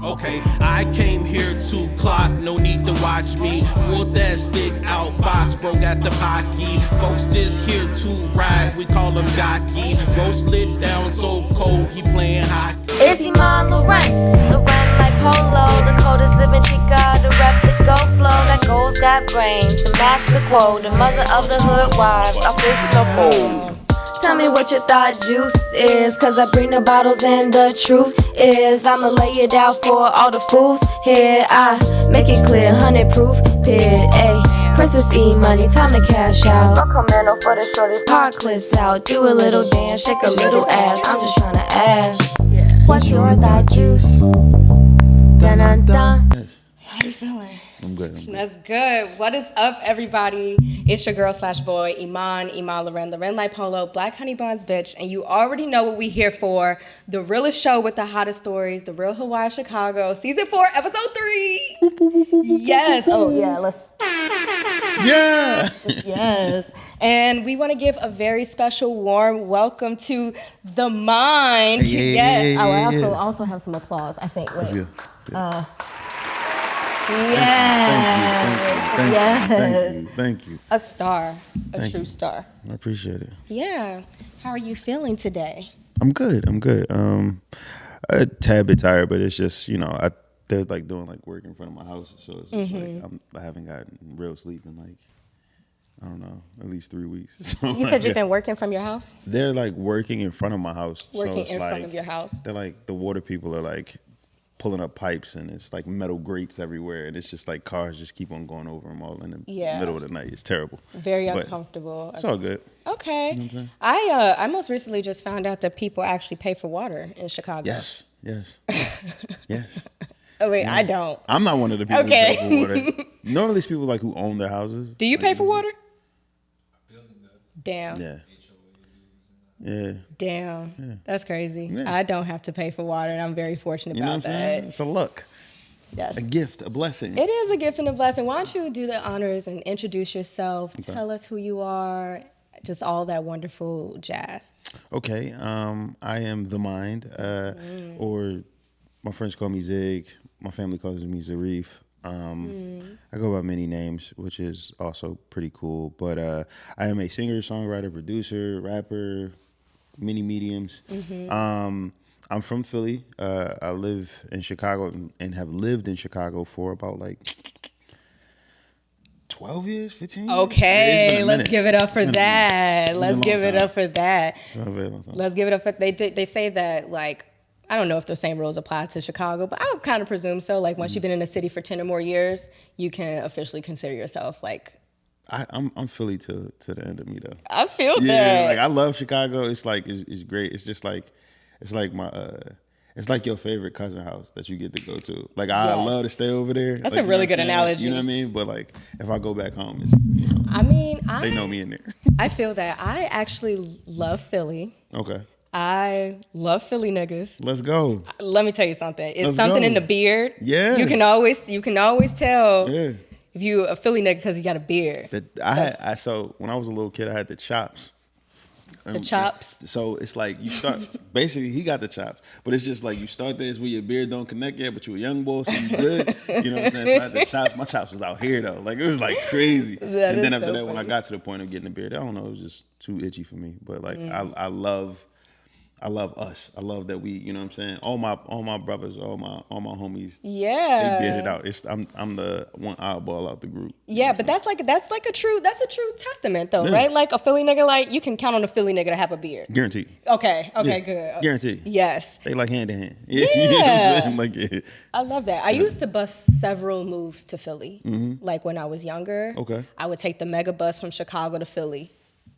Okay, I came here to clock, no need to watch me. Pull that stick out, box, bro got the pocky. Folks just here to ride, we call him jockey. Bro slid down so cold, he playing hockey. It's E'mon Lauren like polo. The coldest living chica, the rep the go flow. That goals got brains to match the quote. The mother of the hood wives, I fist the fool. Tell me what your thought juice is, cause I bring the bottles and the truth is I'ma lay it out for all the fools here. I make it clear, 100 proof, pit, ayy. Princess E money, time to cash out. I'll commando for the shortest hard clips out. Do a little dance, shake a little ass. I'm just tryna ask, what's your thought juice? Dun dun dun. How you feeling? I'm good. That's good. What is up, everybody? It's your girl / boy, E'mon Lauren like polo, BlkHoneyBun's bitch, and you already know what we here for. The realest show with the hottest stories, the Real Hoodwives of Chicago, season 4, episode 3. Yes. Oh yeah. Let's. Yeah. Yes. And we want to give a very special, warm welcome to theMIND. Yes. I also have some applause. I think. Wait. Yes. Thank you. A star. A true star. I appreciate it. Yeah. How are you feeling today? I'm good. A tad bit tired, but it's just, they're like doing like work in front of my house. So it's just like I haven't gotten real sleep in like, I don't know, at least 3 weeks. So You said you've been working from your house? They're like working in front of my house. Working in front of your house? They're like, the water people are like pulling up pipes and it's like metal grates everywhere and it's just like cars just keep on going over them all in the middle of the night. It's terrible. Very uncomfortable. It's all good. Okay. You know what I'm saying? I most recently just found out that people actually pay for water in Chicago. Yes. Oh wait, I don't. I'm not one of the people who pay for water. None of these people like who own their houses. Do you pay for water? Damn. Yeah. Damn. Yeah. That's crazy. Yeah. I don't have to pay for water, and I'm very fortunate You know about what I'm that. saying? It's a luck. Yes. A gift, a blessing. It is a gift and a blessing. Why don't you do the honors and introduce yourself? Okay. Tell us who you are. Just all that wonderful jazz. Okay. I am theMIND, or my friends call me Zig. My family calls me Zarif. I go by many names, which is also pretty cool. But I am a singer, songwriter, producer, rapper, many mediums. I'm from Philly. I live in Chicago and have lived in Chicago for about like 12 years, 15 years. Okay, let's give it up for that. Let's give it up for that. It's been a very long time. Let's give it up for they say that like I don't know if the same rules apply to Chicago, but I would kind of presume so. Like once you've been in the city for 10 or more years, you can officially consider yourself like. I'm Philly to the end of me though. I feel that. Yeah, like I love Chicago. It's like it's great. It's just like it's like my it's like your favorite cousin house that you get to go to. Like I love to stay over there. That's like, a really good analogy. You know what I mean? But like if I go back home, it's they know me in there. I feel that. I actually love Philly. Okay. I love Philly niggas. Let's go. Let me tell you something. It's Let's something go. in the beard. Yeah. You can always tell Yeah. if you a Philly nigga because you got a beard. So when I was a little kid, I had the chops. The chops. So it's like you start, basically he got the chops, but it's just like you start there, it's where your beard don't connect yet, but you a young boy, so you good. You know what I'm saying? So I had the chops. My chops was out here though. Like it was like crazy. And then after that, when I got to the point of getting a beard, I don't know, it was just too itchy for me. But like I love us. I love that we, you know what I'm saying? All my brothers, all my homies. Yeah. They did it out. I'm the one oddball out the group. Yeah, but that's a true testament though, right? Like a Philly nigga, like you can count on a Philly nigga to have a beard. Guaranteed. Okay, Yeah. good. Guaranteed. Yes. They like hand in hand. Yeah. You know what I'm saying? Like, yeah. I love that. I used to bus several moves to Philly. Like when I was younger. Okay. I would take the mega bus from Chicago to Philly.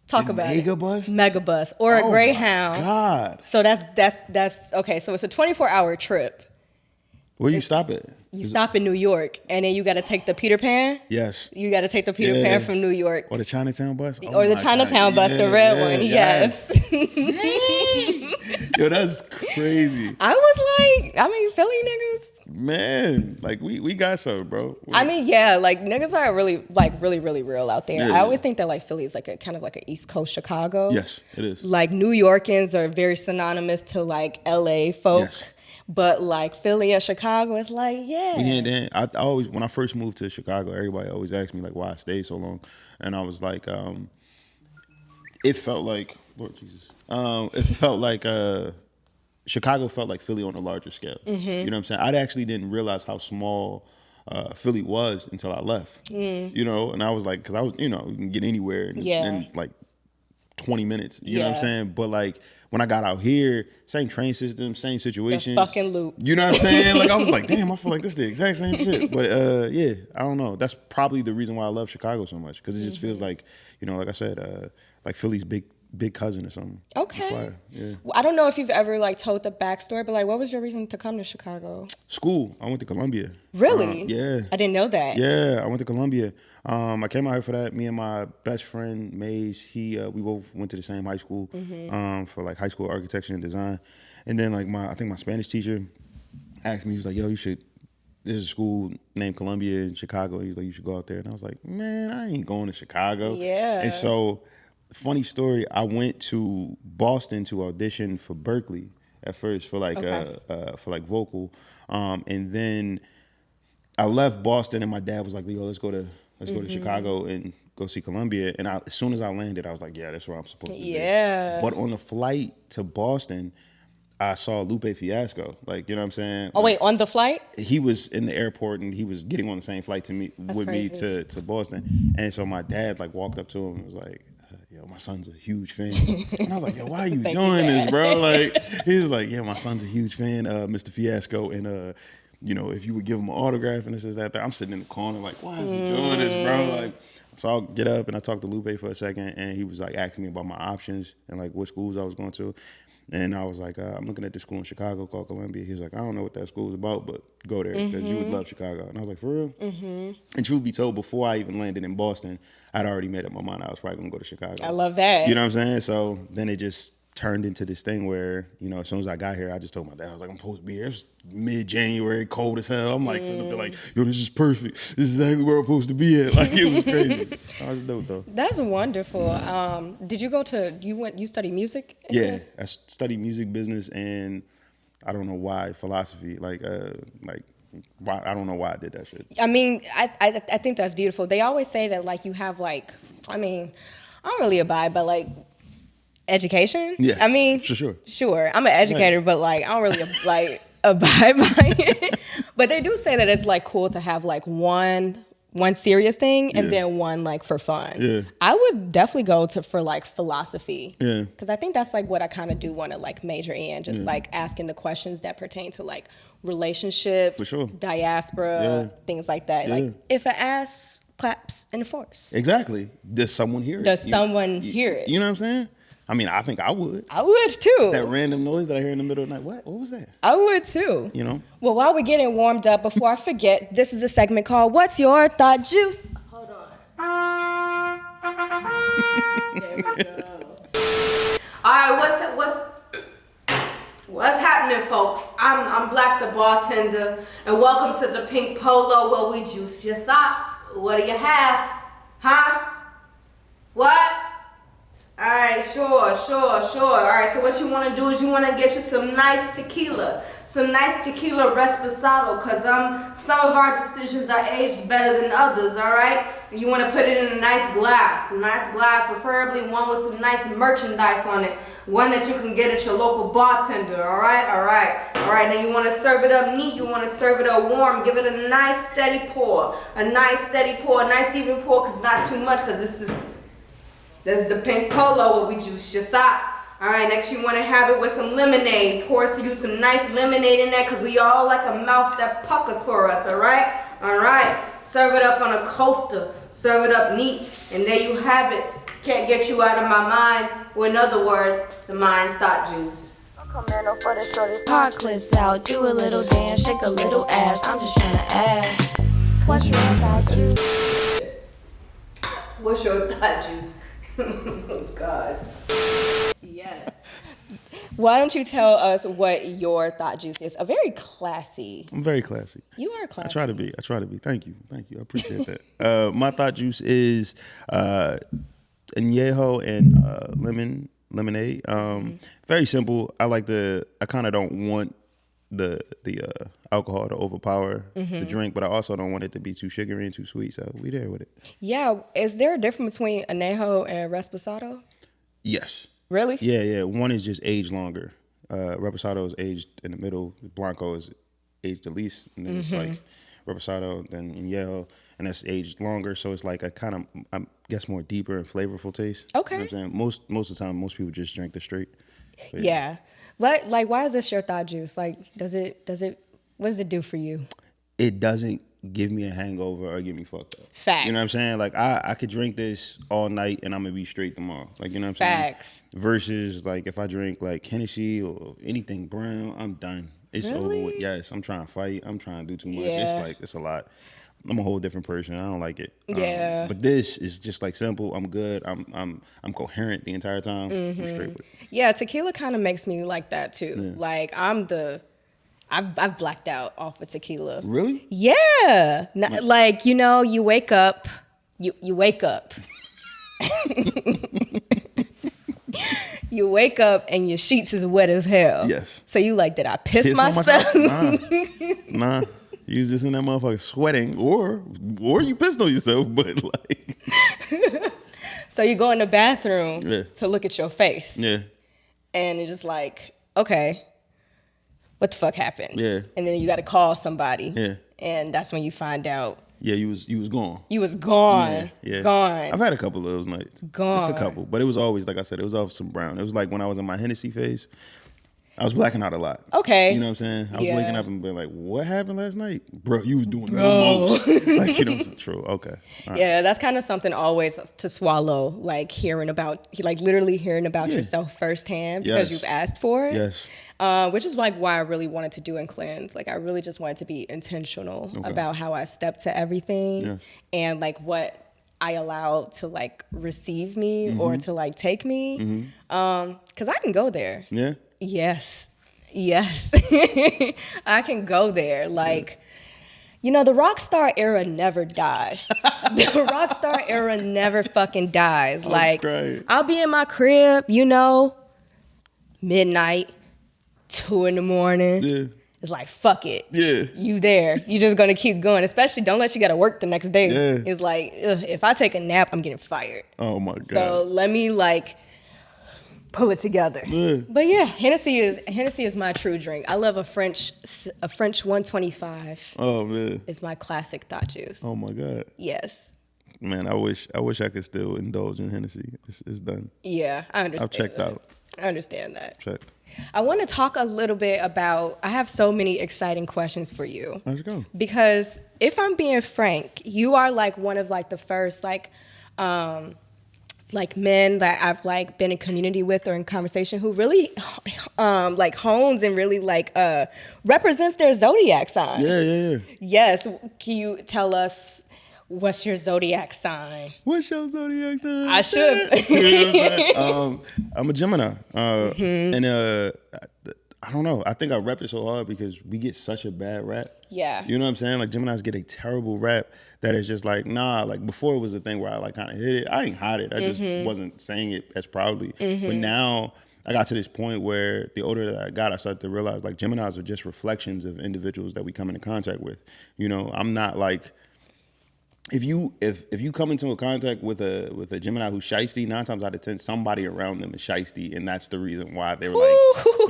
Talk about mega it. bus? Mega bus or a Greyhound. My God. So that's okay. So it's a 24-hour trip. Where you stop at? You stop in New York, and then you got to take the Peter Pan. Yes. You got to take the Peter Pan from New York. Or the Chinatown bus? Or the Chinatown bus, the red one. Yes. Yo, that's crazy. I was like, Philly niggas. Man, like we got some, bro. Like niggas are really real out there. Yeah, I always think that like Philly is like a kind of like an East Coast Chicago. Yes, it is. Like New Yorkans are very synonymous to like LA folk. Yes. But like Philly and Chicago, it's like, yeah. Yeah, then I always, when I first moved to Chicago, everybody always asked me like why I stayed so long, and I was like, it felt like, Lord Jesus, it felt like Chicago felt like Philly on a larger scale. You know what I'm saying? I actually didn't realize how small Philly was until I left. You know, and I was like, because I was, you know, you can get anywhere in like 20 minutes. You know what I'm saying? But like when I got out here, same train system, same situations. The fucking loop. You know what I'm saying? Like I was like, damn, I feel like this is the exact same shit. But yeah, I don't know. That's probably the reason why I love Chicago so much, because it just feels like, you know, like I said, like Philly's big cousin or something. Okay. Yeah. Well, I don't know if you've ever like told the backstory, but like, what was your reason to come to Chicago? School. I went to Columbia. Really? Yeah. I didn't know that. Yeah, I went to Columbia. I came out here for that. Me and my best friend Maze, we both went to the same high school for like high school architecture and design. And then like I think my Spanish teacher asked me, he was like, yo, there's a school named Columbia in Chicago. He was like, you should go out there. And I was like, man, I ain't going to Chicago. Yeah. And so, funny story, I went to Boston to audition for Berkeley at first for like vocal, and then I left Boston, and my dad was like, "Yo, let's go to Chicago and go see Columbia." And as soon as I landed, I was like, "Yeah, that's where I'm supposed to be." Yeah. But on the flight to Boston, I saw Lupe Fiasco. Like, you know what I'm saying? Oh wait, on the flight? He was in the airport, and he was getting on the same flight me to Boston. And so my dad like walked up to him and was like, yo, my son's a huge fan. And I was like, yo, why are you doing this, bro? Like, he was like, yeah, my son's a huge fan, Mr. Fiasco. And, you know, if you would give him an autograph and this is that, I'm sitting in the corner like, why is he doing this, bro? Like, so I'll get up and I talked to Lupe for a second, and he was like asking me about my options and like what schools I was going to. And I was like, I'm looking at this school in Chicago called Columbia. He was like, I don't know what that school is about, but go there because you would love Chicago. And I was like, for real? And truth be told, before I even landed in Boston, I'd already made up my mind I was probably going to go to Chicago. I love that. You know what I'm saying? So then it just turned into this thing where, you know, as soon as I got here, I just told my dad, I was like, I'm supposed to be here. It's mid-January, cold as hell. I'm like sitting up there like, yo, this is perfect. This is exactly where I'm supposed to be at. Like, it was crazy. I was dope though. That's wonderful. Did you you study music? Yeah, I studied music business, and I don't know why philosophy. Why, I don't know why I did that shit. I mean, I think that's beautiful. They always say that like you have like, I mean, I don't really abide by like education. Yeah, I mean, for sure. Sure, I'm an educator, but like I don't really like abide by it. But they do say that it's like cool to have like one serious thing and then one like for fun. Yeah. I would definitely go for like philosophy. Yeah. Because I think that's like what I kind of do want to like major in, just like asking the questions that pertain to like relationships, For sure. diaspora, things like that. Yeah. Like if an ass claps in the force. Exactly. Does someone hear it? Does someone hear it? You know what I'm saying? I mean, I think I would. I would too. That random noise that I hear in the middle of the night. What was that? I would too. You know? Well, while we're getting warmed up, before I forget, this is a segment called What's Your Thought Juice? Hold on. There we go. All right, what's happening, folks? I'm Black the bartender, and welcome to the Pink Polo, where we juice your thoughts. What do you have? Huh? What? All right, sure. All right, so what you want to do is you want to get you some nice tequila Reposado, because some of our decisions are aged better than others, all right? You want to put it in a nice glass, preferably one with some nice merchandise on it, one that you can get at your local bartender, all right? Now you want to serve it up neat, you want to serve it up warm, give it a nice steady pour, a nice even pour, because not too much, because this is the Pink Polo where we juice your thoughts. All right, next you want to have it with some lemonade. Pour you some nice lemonade in there, because we all like a mouth that puckers for us, all right? All right, serve it up on a coaster. Serve it up neat, and there you have it. Can't get you out of my mind, or in other words, the mind's thought juice. Part clips out, do a little dance, shake a little ass. I'm just trying to ask, what's your thought juice? What's your thought juice? Oh, God. Yes. Why don't you tell us what your thought juice is? I'm very classy. You are classy. I try to be. Thank you. I appreciate that. My thought juice is añejo and lemonade. Very simple. I kind of don't want the alcohol to overpower the drink, but I also don't want it to be too sugary and too sweet. So we there with it. Yeah. Is there a difference between añejo and reposado? Yes. Really? Yeah. One is just aged longer. Reposado is aged in the middle. Blanco is aged the least, and then it's like reposado, then añejo, and that's aged longer. So it's like a kind of, I guess, more deeper and flavorful taste. Okay. You know what I'm saying? Most of the time, most people just drink the straight. But Yeah. But like, why is this your thought juice? Like, what does it do for you? It doesn't give me a hangover or get me fucked up. Facts. You know what I'm saying? Like I could drink this all night and I'm gonna be straight tomorrow. Like, you know what I'm saying? Facts. Versus like if I drink like Hennessy or anything brown, I'm done. It's over with. Yes, I'm trying to fight. I'm trying to do too much. Yeah. It's a lot. I'm a whole different person. I don't like it. Yeah. But this is just like simple. I'm good. I'm coherent the entire time. I'm straight with it. Yeah, tequila kind of makes me like that too. Yeah. Like I've blacked out off of tequila. Really? Yeah. Like, you know, you wake up. You wake up. You wake up and your sheets is wet as hell. Yes. So you like, did I piss Piss on myself? Nah. You was just in that motherfucker sweating, or you pissed on yourself, but like. So you go in the bathroom Yeah. to look at your face. Yeah. And it's just like, okay, what the fuck happened? Yeah. And then you got to call somebody. Yeah. And that's when you find out Yeah, you was gone. you was gone. Yeah. Gone. I've had a couple of those nights. Gone. Just a couple. But it was always, like I said, it was off some brown. It was like when I was in my Hennessy phase, I was blacking out a lot. Okay. You know what I'm saying? I was Yeah. waking up and being like, what happened last night? Bro, you was doing the most. Like, you know what I'm saying? True. Okay. All right. Yeah, that's kind of something always to swallow, like literally hearing about yourself firsthand because Yes. you've asked for it. Yes. Which is like why I really wanted to do and cleanse. Like I really just wanted to be intentional about how I step to everything Yeah. and like what I allow to like receive me or to like take me. 'Cause I can go there. Yeah? Yes. I can go there. Like, you know, the rock star era never dies. The rock star era never fucking dies. Like, crying. I'll be in my crib, you know, midnight, 2 a.m. Yeah. It's like, fuck it. Yeah. You there. You just gonna keep going. Especially don't let you gotta work the next day. Yeah. It's like, ugh, if I take a nap, I'm getting fired. Oh my God. So let me like pull it together. Yeah. But yeah, Hennessy is my true drink. I love a French 125. Oh man. It's my classic thought juice. Oh my God. Yes. Man, I wish I could still indulge in Hennessy. It's done. Yeah, I understand. I've checked that. out. I understand that. Checked. I want to talk a little bit about, I have so many exciting questions for you. Let's go. Because if I'm being frank, you are like one of like the first like men that I've like been in community with or in conversation who really like hones and really like represents their zodiac sign. Yeah. Yes. Can you tell us what's your zodiac sign? What's your zodiac sign? I should. You know what I'm saying? I'm a Gemini. And I don't know. I think I rep it so hard because we get such a bad rap. Yeah. You know what I'm saying? Like Geminis get a terrible rap that is just like, nah, like before it was a thing where I like kind of hit it. I ain't hide it. I just wasn't saying it as proudly. But now I got to this point where the older that I got, I started to realize like Geminis are just reflections of individuals that we come into contact with. You know, I'm not like, if you come into a contact with a Gemini who's shiesty, 9 times out of 10, somebody around them is shiesty, and that's the reason why they're like,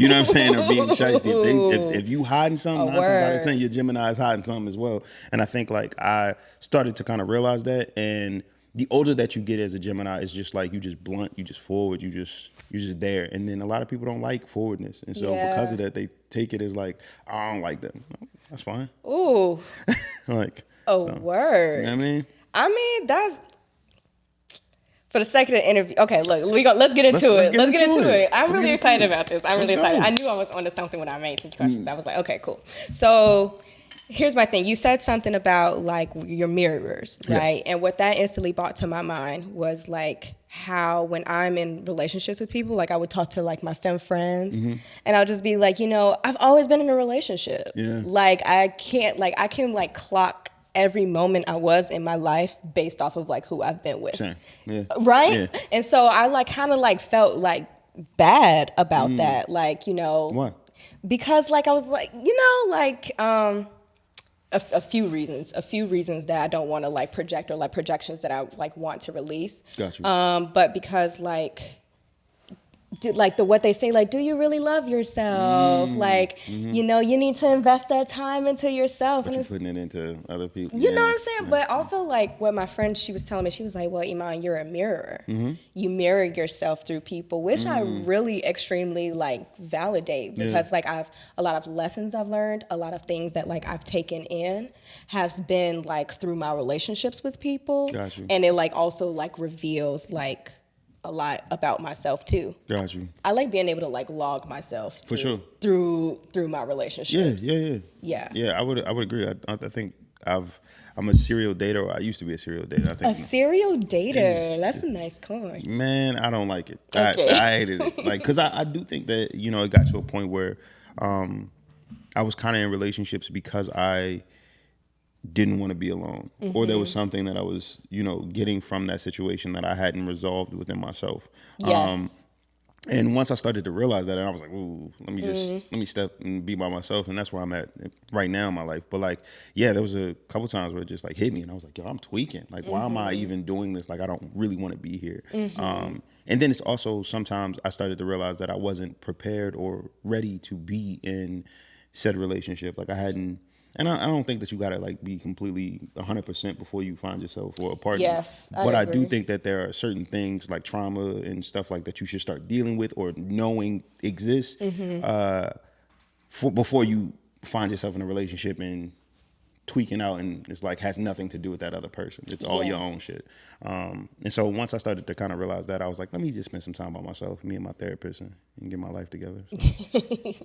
you know what I'm saying, they're being shiesty. If you hiding something, 9 times out of 10, your Gemini is hiding something as well. And I think like I started to kind of realize that, and the older that you get as a Gemini, it's just like you just blunt, you just forward, you're just there. And then a lot of people don't like forwardness, and so because of that, they take it as like, I don't like them. That's fine. Ooh. Like. Word. You know what I mean? I mean, that's for the sake of the interview. Okay, look, let's get into it. Let's get into it. I'm really excited about this. I'm really excited. I knew I was onto something when I made these questions. I was like, okay, cool. So here's my thing. You said something about like your mirrors, right? Yes. And what that instantly brought to my mind was like how when I'm in relationships with people, like I would talk to like my femme friends and I'll just be like, you know, I've always been in a relationship. Yeah. Like I can clock every moment I was in my life based off of like who I've been with. Same. Yeah. Right? Yeah. And so I like kind of like felt like bad about that. Like, you know. What? Because like I was like, like a few reasons that I don't want to like project, or like projections that I like want to release. Got you. But because like what they say, like, do you really love yourself? Like, you need to invest that time into yourself. But and you're putting it into other people. You know what I'm saying? Yeah. But also, like, what my friend, she was telling me, she was like, well, E'mon, you're a mirror. You mirror yourself through people, which I really extremely, like, validate. Because, like, a lot of lessons I've learned, a lot of things that, like, I've taken in has been, like, through my relationships with people. Got you. And it, like, also, like, reveals, like, a lot about myself too. Got you. I like being able to like log myself for sure through my relationships. Yeah. I would agree. I think I'm a serial dater. Or I used to be a serial dater. I think a serial dater. That's a nice coin. Man, I don't like it. Okay. I hated it. Like, cause I do think that it got to a point where I was kind of in relationships because I didn't want to be alone, or there was something that I was, getting from that situation that I hadn't resolved within myself. Yes. And once I started to realize that, I was like, ooh, let me step and be by myself. And that's where I'm at right now in my life. But like, yeah, there was a couple times where it just like hit me and I was like, yo, I'm tweaking. Like, why am I even doing this? Like, I don't really want to be here. And then it's also sometimes I started to realize that I wasn't prepared or ready to be in said relationship. Like I hadn't. And I don't think that you gotta like be completely 100% before you find yourself or a partner. Yes, but I do think that there are certain things like trauma and stuff like that you should start dealing with or knowing exists before you find yourself in a relationship and tweaking out, and it's like has nothing to do with that other person. It's all your own shit. And so once I started to kind of realize that, I was like, let me just spend some time by myself, me and my therapist, and get my life together. So,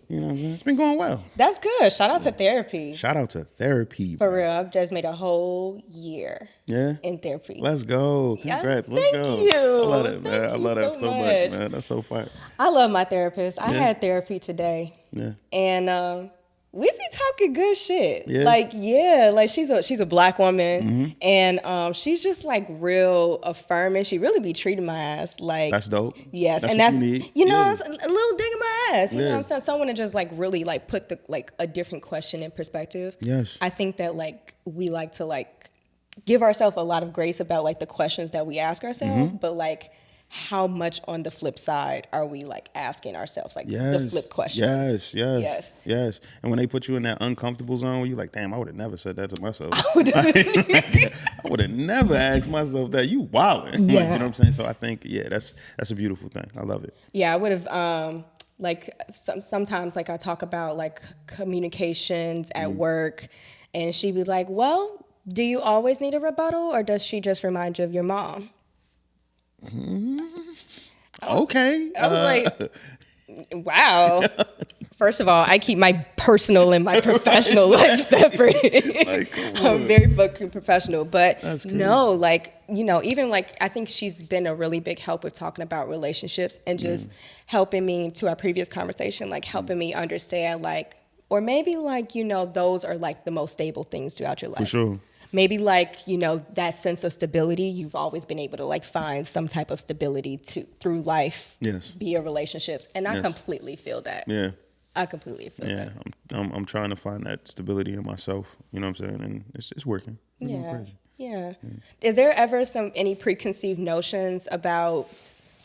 you know what I'm saying? It's been going well. That's good. Shout out to therapy. Shout out to therapy. For real. I've just made a whole year in therapy. Let's go. Congrats. Let's Thank go. you. I love that, man. I love that so much, man. That's so fun. I love my therapist. I had therapy today. Yeah. And we be talking good shit. Yeah. Like she's a Black woman, and she's just like real affirming. She really be treating my ass like that's dope. Yes, that's and what that's you need. A little dig in my ass. You know what I'm saying? Someone to just like really like put the like a different question in perspective. Yes, I think that like we like to like give ourselves a lot of grace about like the questions that we ask ourselves, but like, how much on the flip side are we like asking ourselves, like the flip questions? Yes. And when they put you in that uncomfortable zone where you're like, damn, I would have never said that to myself. I would have never asked myself that. You wildin'. Like, you know what I'm saying? So I think, that's a beautiful thing. I love it. Yeah, I would have, like sometimes like I talk about like communications at work, and she'd be like, well, do you always need a rebuttal, or does she just remind you of your mom? Okay. I was like, wow. First of all, I keep my personal and my professional life separate. Like, I'm very fucking professional. But no, like, even like, I think she's been a really big help with talking about relationships and just helping me, to our previous conversation, like helping me understand like, or maybe like, those are like the most stable things throughout your life. For sure. Maybe like, that sense of stability, you've always been able to like find some type of stability through life via relationships. And I completely feel that. Yeah. I completely feel that. I'm trying to find that stability in myself. You know what I'm saying? And it's working. Yeah. Is there ever any preconceived notions about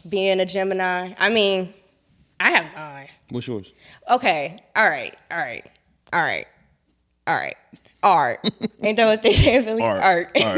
being a Gemini? I mean, I have mine. What's yours? Okay. All right. Art. Ain't that what they say, Billy? Art. All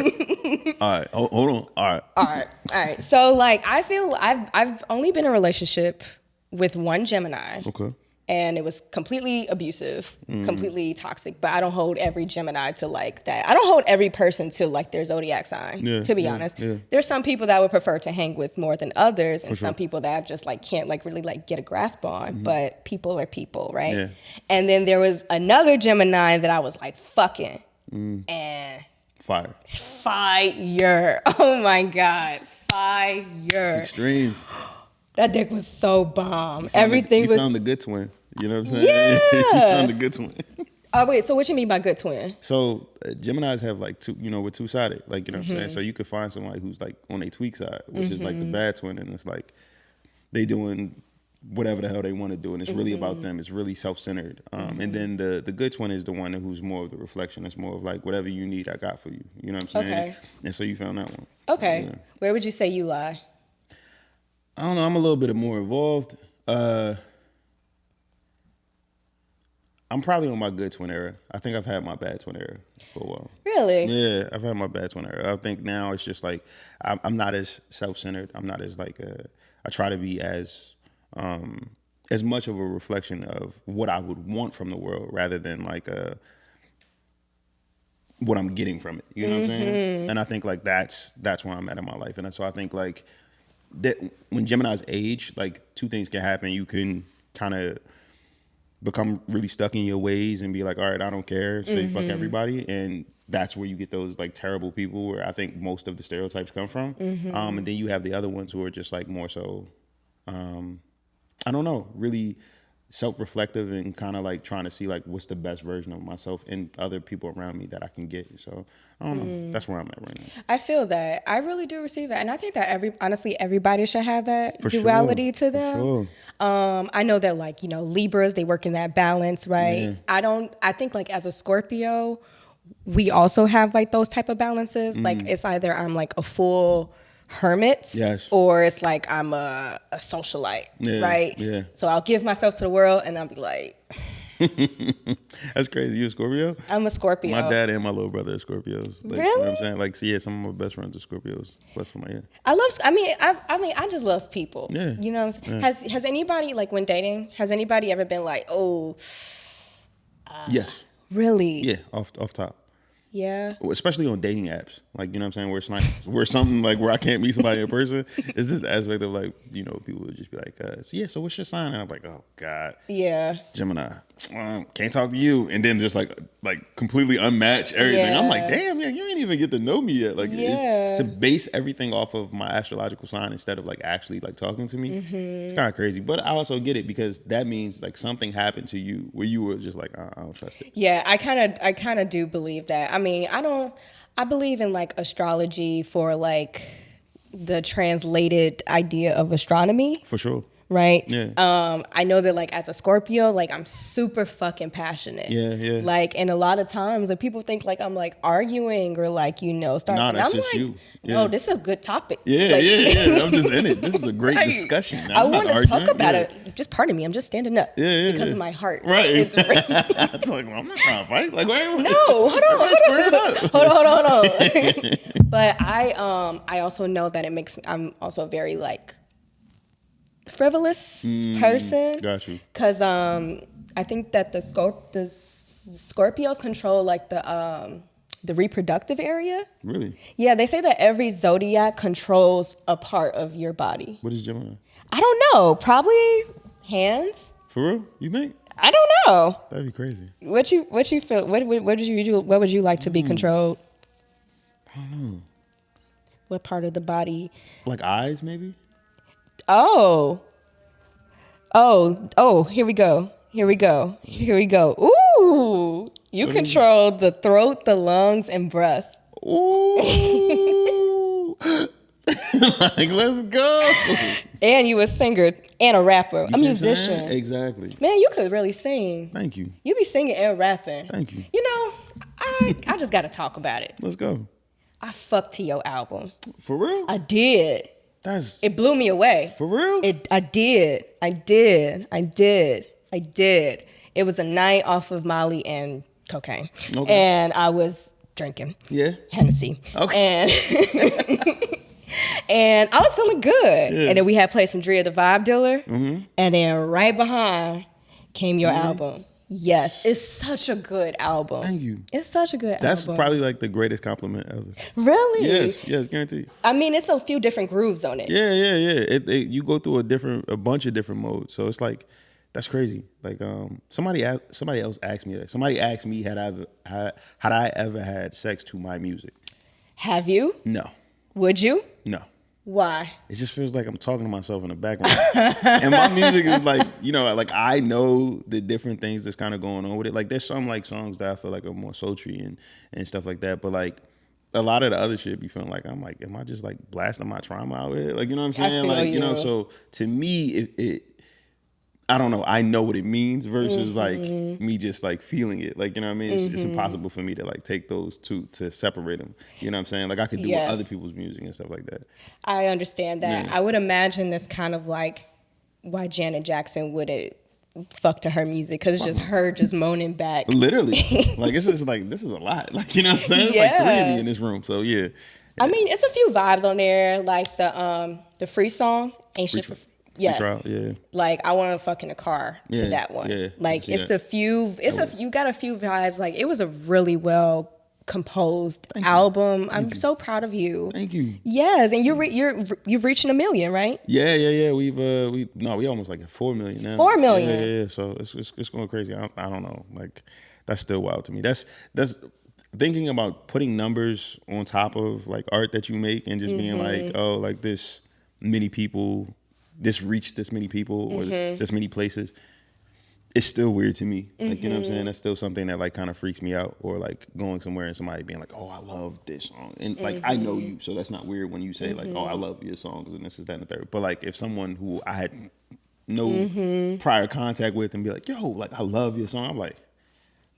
right. Hold on. All right. So like, I feel I've only been in a relationship with one Gemini. Okay. And it was completely abusive, completely toxic. But I don't hold every Gemini to like that. I don't hold every person to like their zodiac sign, to be honest. Yeah. There's some people that I would prefer to hang with more than others, and some people that I just like can't like really like get a grasp on. But people are people, right? Yeah. And then there was another Gemini that I was like fucking. And fire. Oh my God. Fire. It's extremes. That dick was so bomb. You found the good twin. You know what I'm saying? Yeah. You found the good twin. Oh, wait. So what you mean by good twin? So Geminis have like two, we're two-sided. Like, you know what I'm saying? So you could find somebody who's like on a tweak side, which is like the bad twin. And it's like they doing whatever the hell they want to do, and it's really about them. It's really self-centered. And then the good twin is the one who's more of the reflection. It's more of like, whatever you need, I got for you. You know what I'm saying? Okay. And so you found that one. Okay. Yeah. Where would you say you lie? I don't know. I'm a little bit more involved. I'm probably on my good twin era. I think I've had my bad twin era for a while. Really? Yeah, I've had my bad twin era. I think now it's just like I'm not as self-centered. I'm not as like I try to be as much of a reflection of what I would want from the world rather than like what I'm getting from it. You know what I'm saying? And I think like that's where I'm at in my life. And so I think like that when Gemini's age, like two things can happen. You can kind of become really stuck in your ways and be like, all right, I don't care, say fuck everybody. And that's where you get those like terrible people where I think most of the stereotypes come from. And then you have the other ones who are just like more so, I don't know, really self-reflective and kind of like trying to see like what's the best version of myself and other people around me that I can get. So I don't know. That's where I'm at right now. I feel that. I really do receive that. And I think that honestly, everybody should have that For duality sure. to them. For sure. I know that like, Libras, they work in that balance, right? Yeah. I think like as a Scorpio, we also have like those type of balances. Like it's either I'm like a full hermit, Yes. or it's like I'm a socialite, Yeah, right? yeah. So I'll give myself to the world and I'll be like, That's crazy. You a Scorpio? I'm a Scorpio. My dad and my little brother are Scorpios. Like, Really? You know what I'm saying? Like, yeah, some of my best friends are Scorpios. Bless them, yeah. I just love people. Yeah. You know what I'm saying? Has anybody, like when dating, has anybody ever been like, oh, Yes. really? Yeah, off top. Yeah. Especially on dating apps. Like, you know what I'm saying? Where it's like, where something like where I can't meet somebody in person. It's this aspect of like, people would just be like, so what's your sign? And I'm like, oh God. Yeah. Gemini. Can't talk to you. And then just like completely unmatch everything. I'm like, Yeah. damn, man, you ain't even get to know me yet. Like, Yeah. it's to base everything off of my astrological sign instead of like actually like talking to me. It's kind of crazy. But I also get it because that means like something happened to you where you were just like, I don't trust it. Yeah, I kind of do believe that. I mean, I believe in like astrology for like the translated idea of astronomy, For sure. right? Yeah. I know that like as a Scorpio, like I'm super fucking passionate. Yeah, yeah. Like, and a lot of times like people think like I'm like arguing or like, starting. Nah, that's I'm just like, you. Yeah. no, this is a good topic. Yeah, Like, yeah. I'm just in it. This is a great Like, discussion. I I'm not want to arguing. talk about Yeah. it. Just pardon me. I'm just standing up because of my heart. Right. It's really- It's like, well, I'm not trying to fight. Like, wait. No, hold on. Everybody square it up. Hold on. But I also know that I'm also a very like frivolous person. Got you. Cause I think that the Scorpios control like the reproductive area. Really? Yeah, they say that every zodiac controls a part of your body. What is Gemini? I don't know. Probably hands. For real? You think? I don't know. That'd be crazy. What you feel? What would you like to be controlled? I don't know. What part of the body? Like eyes, maybe? Oh, here we go. Ooh, you control the throat, the lungs, and breath. Ooh. Like, let's go. And you a singer and a rapper, a You see what I'm musician. saying? Exactly. Man, you could really sing. Thank you. You be singing and rapping. Thank you. I just got to talk about it. Let's go. I fucked to your album. For real? I did. That's It blew me away. for real? I did. It was a night off of Molly and cocaine. Okay. And I was drinking Yeah. Hennessy. Okay. And I was feeling good. Yeah. And then we had played some Drea the Vibe Dealer. Mm-hmm. And then right behind came your album. Yes, it's such a good album. Thank you. It's such a good That's album. probably like the greatest compliment ever. Really? Yes, guaranteed. I mean, it's a few different grooves on it. Yeah. You go through a bunch of different modes. So it's like, that's crazy. Like somebody else asked me that. Somebody asked me had I ever had sex to my music. Have you? No. Would you? No. Why? It just feels like I'm talking to myself in the background. And my music is like, like I know the different things that's kind of going on with it. Like there's some like songs that I feel like are more sultry and stuff like that. But like a lot of the other shit be feeling like, I'm like, am I just like blasting my trauma out here? Like, you know what I'm saying? I feel Like, you. So to me, I don't know, I know what it means versus like me just like feeling it. Like, you know what I mean? It's impossible for me to like take those two to separate them. You know what I'm saying? Like I could do with other people's music and stuff like that. I understand that. Yeah. I would imagine that's kind of like why Janet Jackson wouldn't fuck to her music, because it's just her just moaning back. Literally. Like it's just like, this is a lot. Like, you know what I'm saying? It's like 3 of me in this room. So yeah. I mean, it's a few vibes on there, like the free song, Ain't Shit for Yes. Trial, yeah. Like I want to fuck in a car to that one. Yeah. Like you got a few vibes. Like it was a really well composed album. I'm so proud of you. Thank you. Yes, and you've reached 1 million, right? Yeah. We almost like at 4 million now. 4 million. Yeah. So it's going crazy. I don't know. Like that's still wild to me. That's thinking about putting numbers on top of like art that you make and just being like, oh, like this many people, this reached this many people or this many places. It's still weird to me. Like, you know what I'm saying? That's still something that like kind of freaks me out, or like going somewhere and somebody being like, oh, I love this song. And like, I know you, so that's not weird when you say like, oh, I love your songs and this is that and the third. But like if someone who I had no prior contact with and be like, yo, like I love your song. I'm like,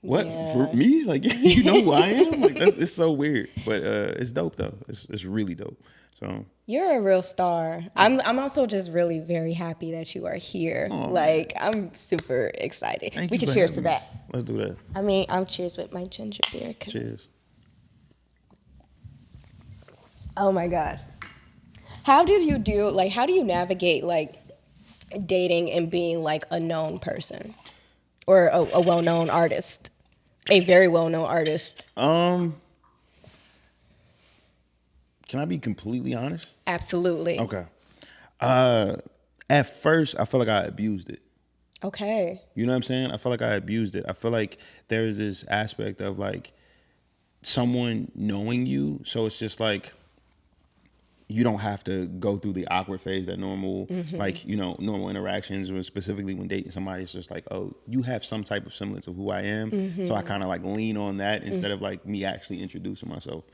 what, for me? Like, you know who I am? Like it's so weird, but it's dope though. It's really dope. So you're a real star. I'm also just really very happy that you are here. Oh, like I'm super excited. We can cheers to that. Let's do that. I mean, I'm cheers with my ginger beer. Cheers. Oh my God. How do you navigate like dating and being like a known person or a well-known artist, a very well-known artist? Can I be completely honest? Absolutely. Okay. At first, I felt like I abused it. Okay. You know what I'm saying? I felt like I abused it. I feel like there's this aspect of like someone knowing you. So it's just like, you don't have to go through the awkward phase that normal, like, you know, normal interactions, or specifically when dating somebody, it's just like, oh, you have some type of semblance of who I am. So I kind of like lean on that instead of like me actually introducing myself.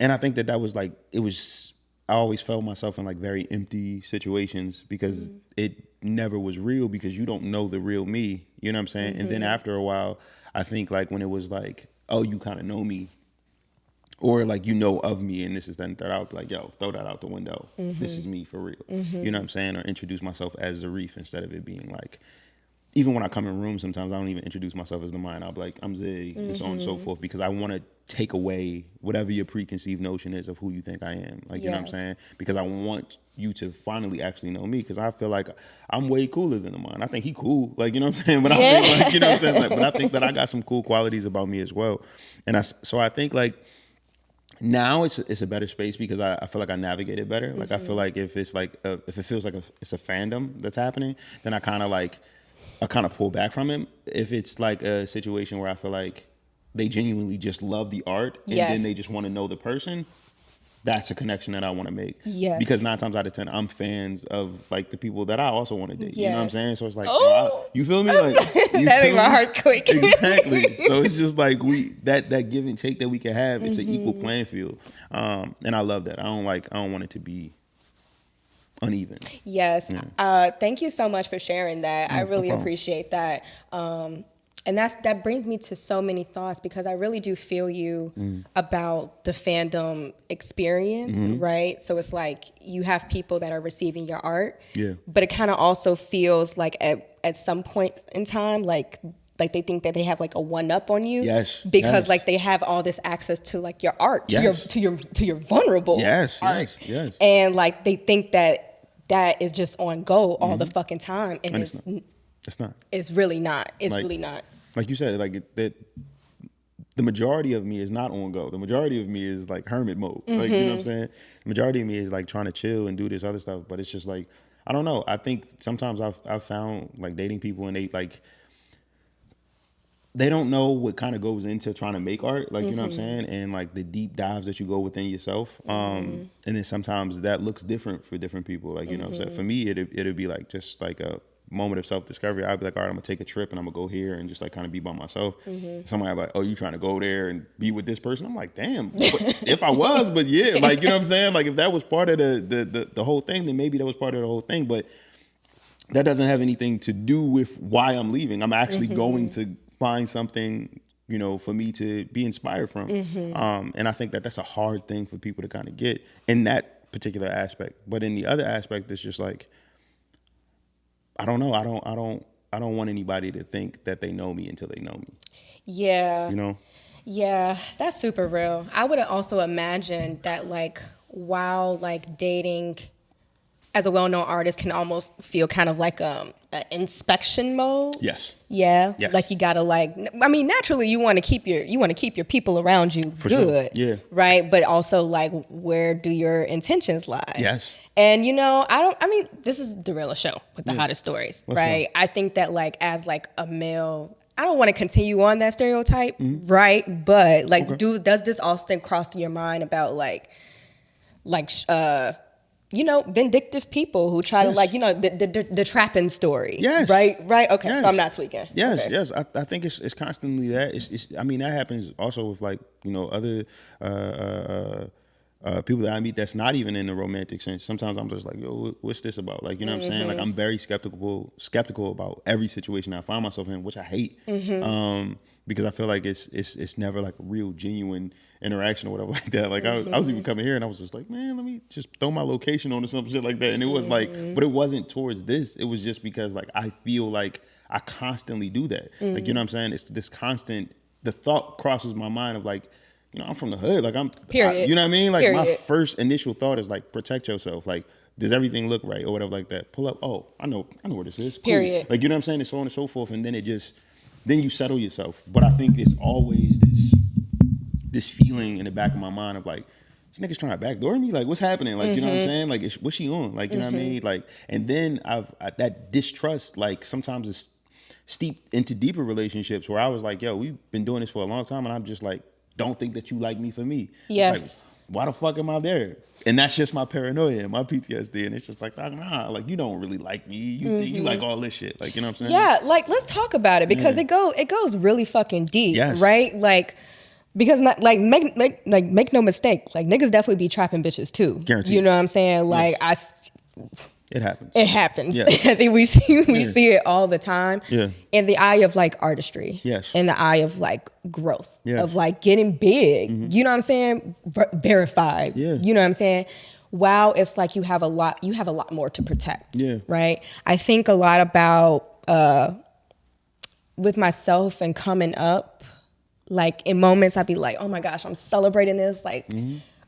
And I think that was like, I always felt myself in like very empty situations because it never was real, because you don't know the real me, you know what I'm saying? And then after a while, I think like when it was like, oh, you kind of know me, or like, you know of me, and this is that I would be like, yo, throw that out the window. This is me for real. You know what I'm saying? Or introduce myself as Zarif instead of it being like, even when I come in rooms, sometimes I don't even introduce myself as the mind. I'll be like, I'm Zig, and so on and so forth, because I want to take away whatever your preconceived notion is of who you think I am. Like, you know what I'm saying? Because I want you to finally actually know me, because I feel like I'm way cooler than the mind. I think he cool, like, you know what I'm saying? But I think like, you know what I'm saying? Like, but I think that I got some cool qualities about me as well. And so I think like, now it's a better space because I feel like I navigate it better. Like I feel like if it's like if it feels like it's a fandom that's happening, then I kind of pull back from it. If it's like a situation where I feel like they genuinely just love the art and then they just want to know the person, that's a connection that I want to make. Yes. Because 9 times out of 10, I'm fans of like the people that I also want to date. You know what I'm saying? So it's like, you feel me? Like that made my heart quick. Exactly. So it's just like that give and take that we can have. It's an equal playing field, and I love that. I don't want it to be uneven. Yes. Thank you so much for sharing that. I really appreciate that. And that brings me to so many thoughts, because I really do feel you about the fandom experience, right? So it's like you have people that are receiving your art, but it kind of also feels like at some point in time, like they think that they have like a one-up on you, because like they have all this access to like your art, to your vulnerable art, and like they think that is just on go all the fucking time, and it's not. It's really not. It's really not. Like you said, like that. The majority of me is not on go. The majority of me is like hermit mode. Like, you know what I'm saying? The majority of me is like trying to chill and do this other stuff. But it's just like, I don't know. I think sometimes I've found like dating people and they don't know what kind of goes into trying to make art. Like, you know what I'm saying? And like the deep dives that you go within yourself. And then sometimes that looks different for different people. Like, you know what I'm saying? For me, it'd be like just like a moment of self-discovery. I'd be like, all right, I'm gonna take a trip and I'm gonna go here and just like kind of be by myself. Somebody would be like, oh, you trying to go there and be with this person? I'm like, damn, if I was, but yeah, like, you know what I'm saying? Like if that was part of the whole thing, then maybe that was part of the whole thing. But that doesn't have anything to do with why I'm leaving. I'm actually going to find something, you know, for me to be inspired from. And I think that that's a hard thing for people to kind of get in that particular aspect. But in the other aspect, it's just like, I don't know. I don't want anybody to think that they know me until they know me. Yeah. You know? Yeah, that's super real. I would also imagine that, like, while like dating as a well-known artist can almost feel kind of like an inspection mode. Yes. Yeah. Yes. Like you gotta I mean, naturally you want to keep your people around you For good. sure. Yeah. Right. But also, like, where do your intentions lie? Yes. And, you know, I mean, this is the Real show with the hottest stories, Let's right? go. I think that, like, as like a male, I don't want to continue on that stereotype, right? But like, does this often cross through your mind about you know, vindictive people who try to, like, you know, the trapping story. Yes. Right. Okay. Yes. So I'm not tweaking. Yes. Okay. Yes. I think it's constantly that. It's I mean, that happens also with, like, you know, other people that I meet that's not even in the romantic sense. Sometimes I'm just like, yo, what's this about? Like, you know what I'm saying? Like, I'm very skeptical about every situation I find myself in, which I hate. Because I feel like it's never like a real genuine interaction or whatever like that. Like, I was even coming here and I was just like, man, let me just throw my location on or some shit like that. And it was like, but it wasn't towards this. It was just because, like, I feel like I constantly do that. Like, you know what I'm saying? It's this constant, the thought crosses my mind of, like, you know, I'm from the hood. Like, Period. You know what I mean? Like, my Period. first initial thought is, like, protect yourself. Like, does everything look right or whatever like that? Pull up. Oh, I know where this is. Cool. Period. Like, you know what I'm saying? And so on and so forth. And then then you settle yourself. But I think there's always this feeling in the back of my mind of, like, this nigga's trying to backdoor me. Like, what's happening? Like, you know what I'm saying? Like, what's she on? Like, you know what I mean? Like, and then that distrust, like, sometimes it's steeped into deeper relationships where I was like, yo, we've been doing this for a long time, and I'm just like, don't think that you like me for me. Yes. It's like, why the fuck am I there? And that's just my paranoia and my PTSD. And it's just like, nah, like, you don't really like me. You think you like all this shit. Like, you know what I'm saying? Yeah, like, let's talk about it because it goes really fucking deep, Yes. right? Like, because not, like, make no mistake, like, niggas definitely be trapping bitches too. Guaranteed. You know what I'm saying? Like, It happens. it happens. Yeah. I think we see it all the time. Yeah. In the eye of, like, artistry. Yes. In the eye of, like, growth. Yeah. Of, like, getting big. You know what I'm saying? Verified. Yeah. You know what I'm saying? Wow, it's like you have a lot more to protect. Yeah. Right? I think a lot about with myself and coming up, like, in moments I'd be like, oh my gosh, I'm celebrating this, like,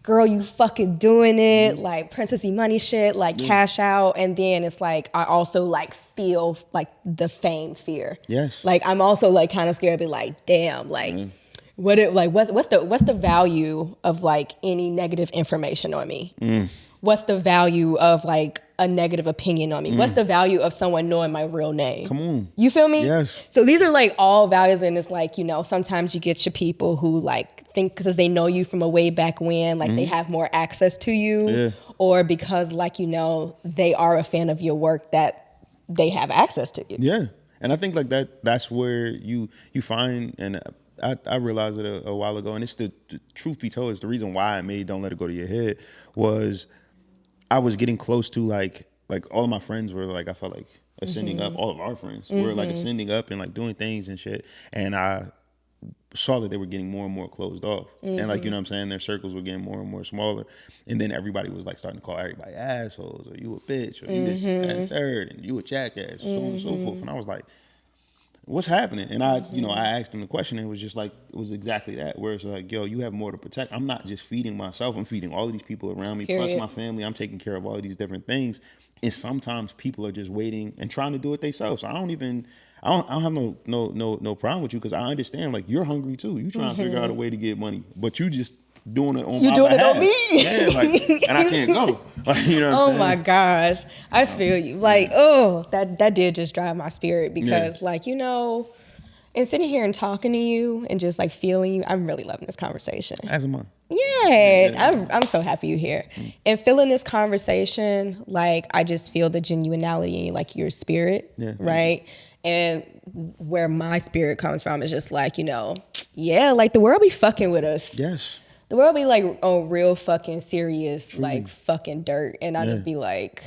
girl, you fucking doing it, like, Princess E-Money shit, like, cash out. And then it's like, I also, like, feel like the fame fear. Yes. Like, I'm also, like, kind of scared to be like, damn, like, what's the value of, like, any negative information on me? What's the value of, like, a negative opinion on me? What's the value of someone knowing my real name? Come on. You feel me? Yes. So these are, like, all values, and it's like, you know, sometimes you get your people who, like, think because they know you from a way back when, like, they have more access to you. Yeah. Or because, like, you know, they are a fan of your work that they have access to you. Yeah. And I think, like, that's where you find, and I realized it a while ago, and it's the truth be told, it's the reason why I made Don't Let It Go to Your Head, was I was getting close to, like all of my friends were, like, I felt like ascending up. All of our friends were, like, ascending up and, like, doing things and shit. And I saw that they were getting more and more closed off. And, like, you know what I'm saying? Their circles were getting more and more smaller. And then everybody was, like, starting to call everybody assholes, or you a bitch, or you this, that, and third, and you a jackass, so on and so forth. And I was like, what's happening? And I asked him the question, and it was just like, it was exactly that, where it's like, yo, you have more to protect. I'm not just feeding myself, I'm feeding all of these people around me, plus my family. I'm taking care of all of these different things. And sometimes people are just waiting and trying to do it themselves. So I don't have no problem with you, because I understand, like, you're hungry too. You trying to figure out a way to get money, but you just doing it on my behalf. You doing it on me? Yeah, like, and I can't go. Like, you know what I'm saying? Oh my gosh. I feel you. Like, that did just drive my spirit, because like, you know, and sitting here and talking to you and just, like, feeling you, I'm really loving this conversation. As am I. Yeah. I'm so happy you're here. And feeling this conversation, like, I just feel the genuinity in, like, your spirit, right? And where my spirit comes from is just like, you know, like, the world be fucking with us. Yes. The world be, like, on real fucking serious, like, fucking dirt. And I just be like,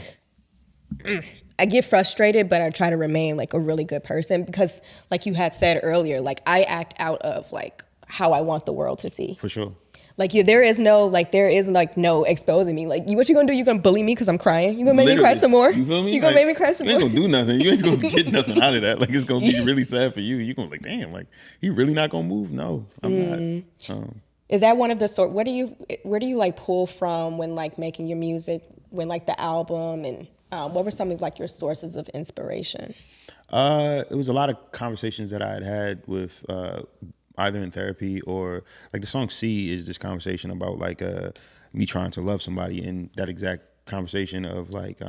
I get frustrated, but I try to remain like a really good person because like you had said earlier, like I act out of like how I want the world to see. For sure. Like there is no exposing me. Like what you gonna do? You gonna bully me because I'm crying? You gonna make me cry some more? You feel me? You gonna make me cry some more? You ain't gonna do nothing. You ain't gonna get nothing out of that. Like it's gonna be really sad for you. You gonna be like, damn, like he really not gonna move? No, I'm not. Is that one of the where do you like pull from when like making your music, when like the album, and what were some of like your sources of inspiration? It was a lot of conversations that I had with either in therapy or like the song C is this conversation about like me trying to love somebody, and that exact conversation of like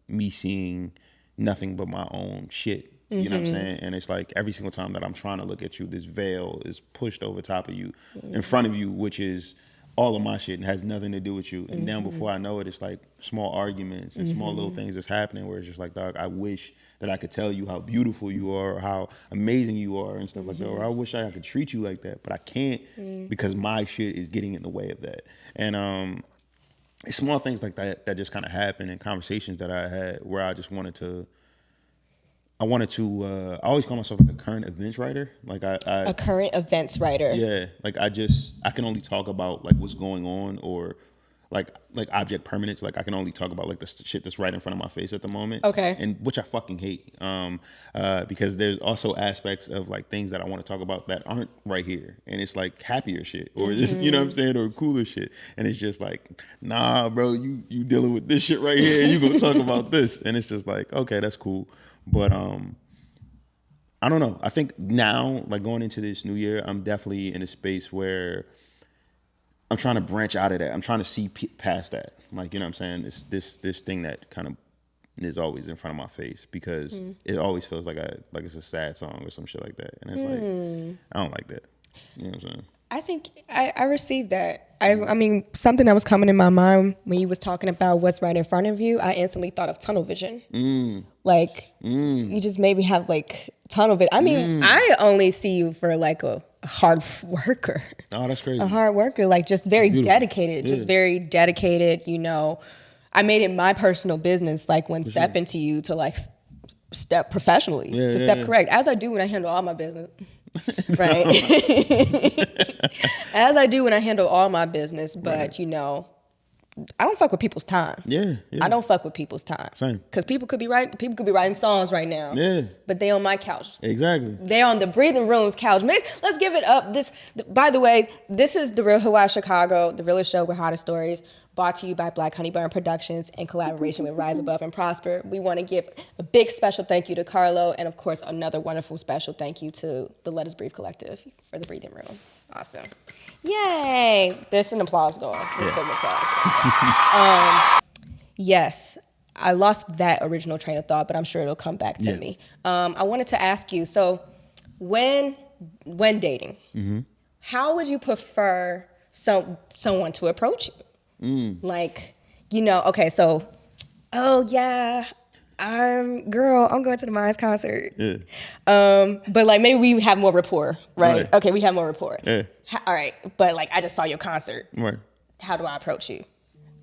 me seeing nothing but my own shit. You know what I'm saying? And it's like every single time that I'm trying to look at you, this veil is pushed over top of you, in front of you, which is all of my shit and has nothing to do with you. And then before I know it, it's like small arguments and small little things that's happening where it's just like, dog, I wish that I could tell you how beautiful you are or how amazing you are and stuff like that. Or I wish I could treat you like that, but I can't because my shit is getting in the way of that. And it's small things like that just kind of happen in conversations that I had where I just wanted to, I always call myself like a current events writer. Like a current events writer. Yeah. Like I can only talk about like what's going on or like object permanence. Like I can only talk about like the shit that's right in front of my face at the moment. Okay. And which I fucking hate. Because there's also aspects of like things that I want to talk about that aren't right here. And it's like happier shit or just, you know what I'm saying? Or cooler shit. And it's just like, nah, bro, you dealing with this shit right here and you gonna talk about this. And it's just like, okay, that's cool. But I don't know. I think now, like going into this new year, I'm definitely in a space where I'm trying to branch out of that. I'm trying to see past that. Like, you know what I'm saying? This thing that kind of is always in front of my face because it always feels like it's a sad song or some shit like that. And it's like, I don't like that. You know what I'm saying? I think I received that. I mean, something that was coming in my mind when you was talking about what's right in front of you, I instantly thought of tunnel vision. Like, you just maybe have like tunnel vision. I mean, I only see you for like a hard worker. Oh, that's crazy. A hard worker, like just very dedicated, just very dedicated, you know. I made it my personal business, like when stepping to you to like step professionally, to step correct, as I do when I handle all my business. Right. As I do when I handle all my business, but you know, I don't fuck with people's time. Yeah. I don't fuck with people's time. Same. Because people could be writing songs right now. Yeah. But they on my couch. Exactly. They're on the Breathing Room's couch. Let's give it up. By the way, this is the Real Hoodwives of Chicago, the realest show with hottest stories, brought to you by BlkHoneyBun Productions in collaboration with Rise Above and Prosper. We want to give a big special thank you to Carlo, and of course another wonderful special thank you to the Let Us Breathe Collective for the Breathing Room. Awesome. Yay. There's an applause going. Yes, I lost that original train of thought, but I'm sure it'll come back to me. I wanted to ask you, so when dating, how would you prefer someone to approach you? Like, you know, okay, so, oh yeah, I'm going to the Minds concert. Yeah. But like maybe we have more rapport, right? Okay, we have more rapport. Yeah. All right, but like I just saw your concert. Right. How do I approach you?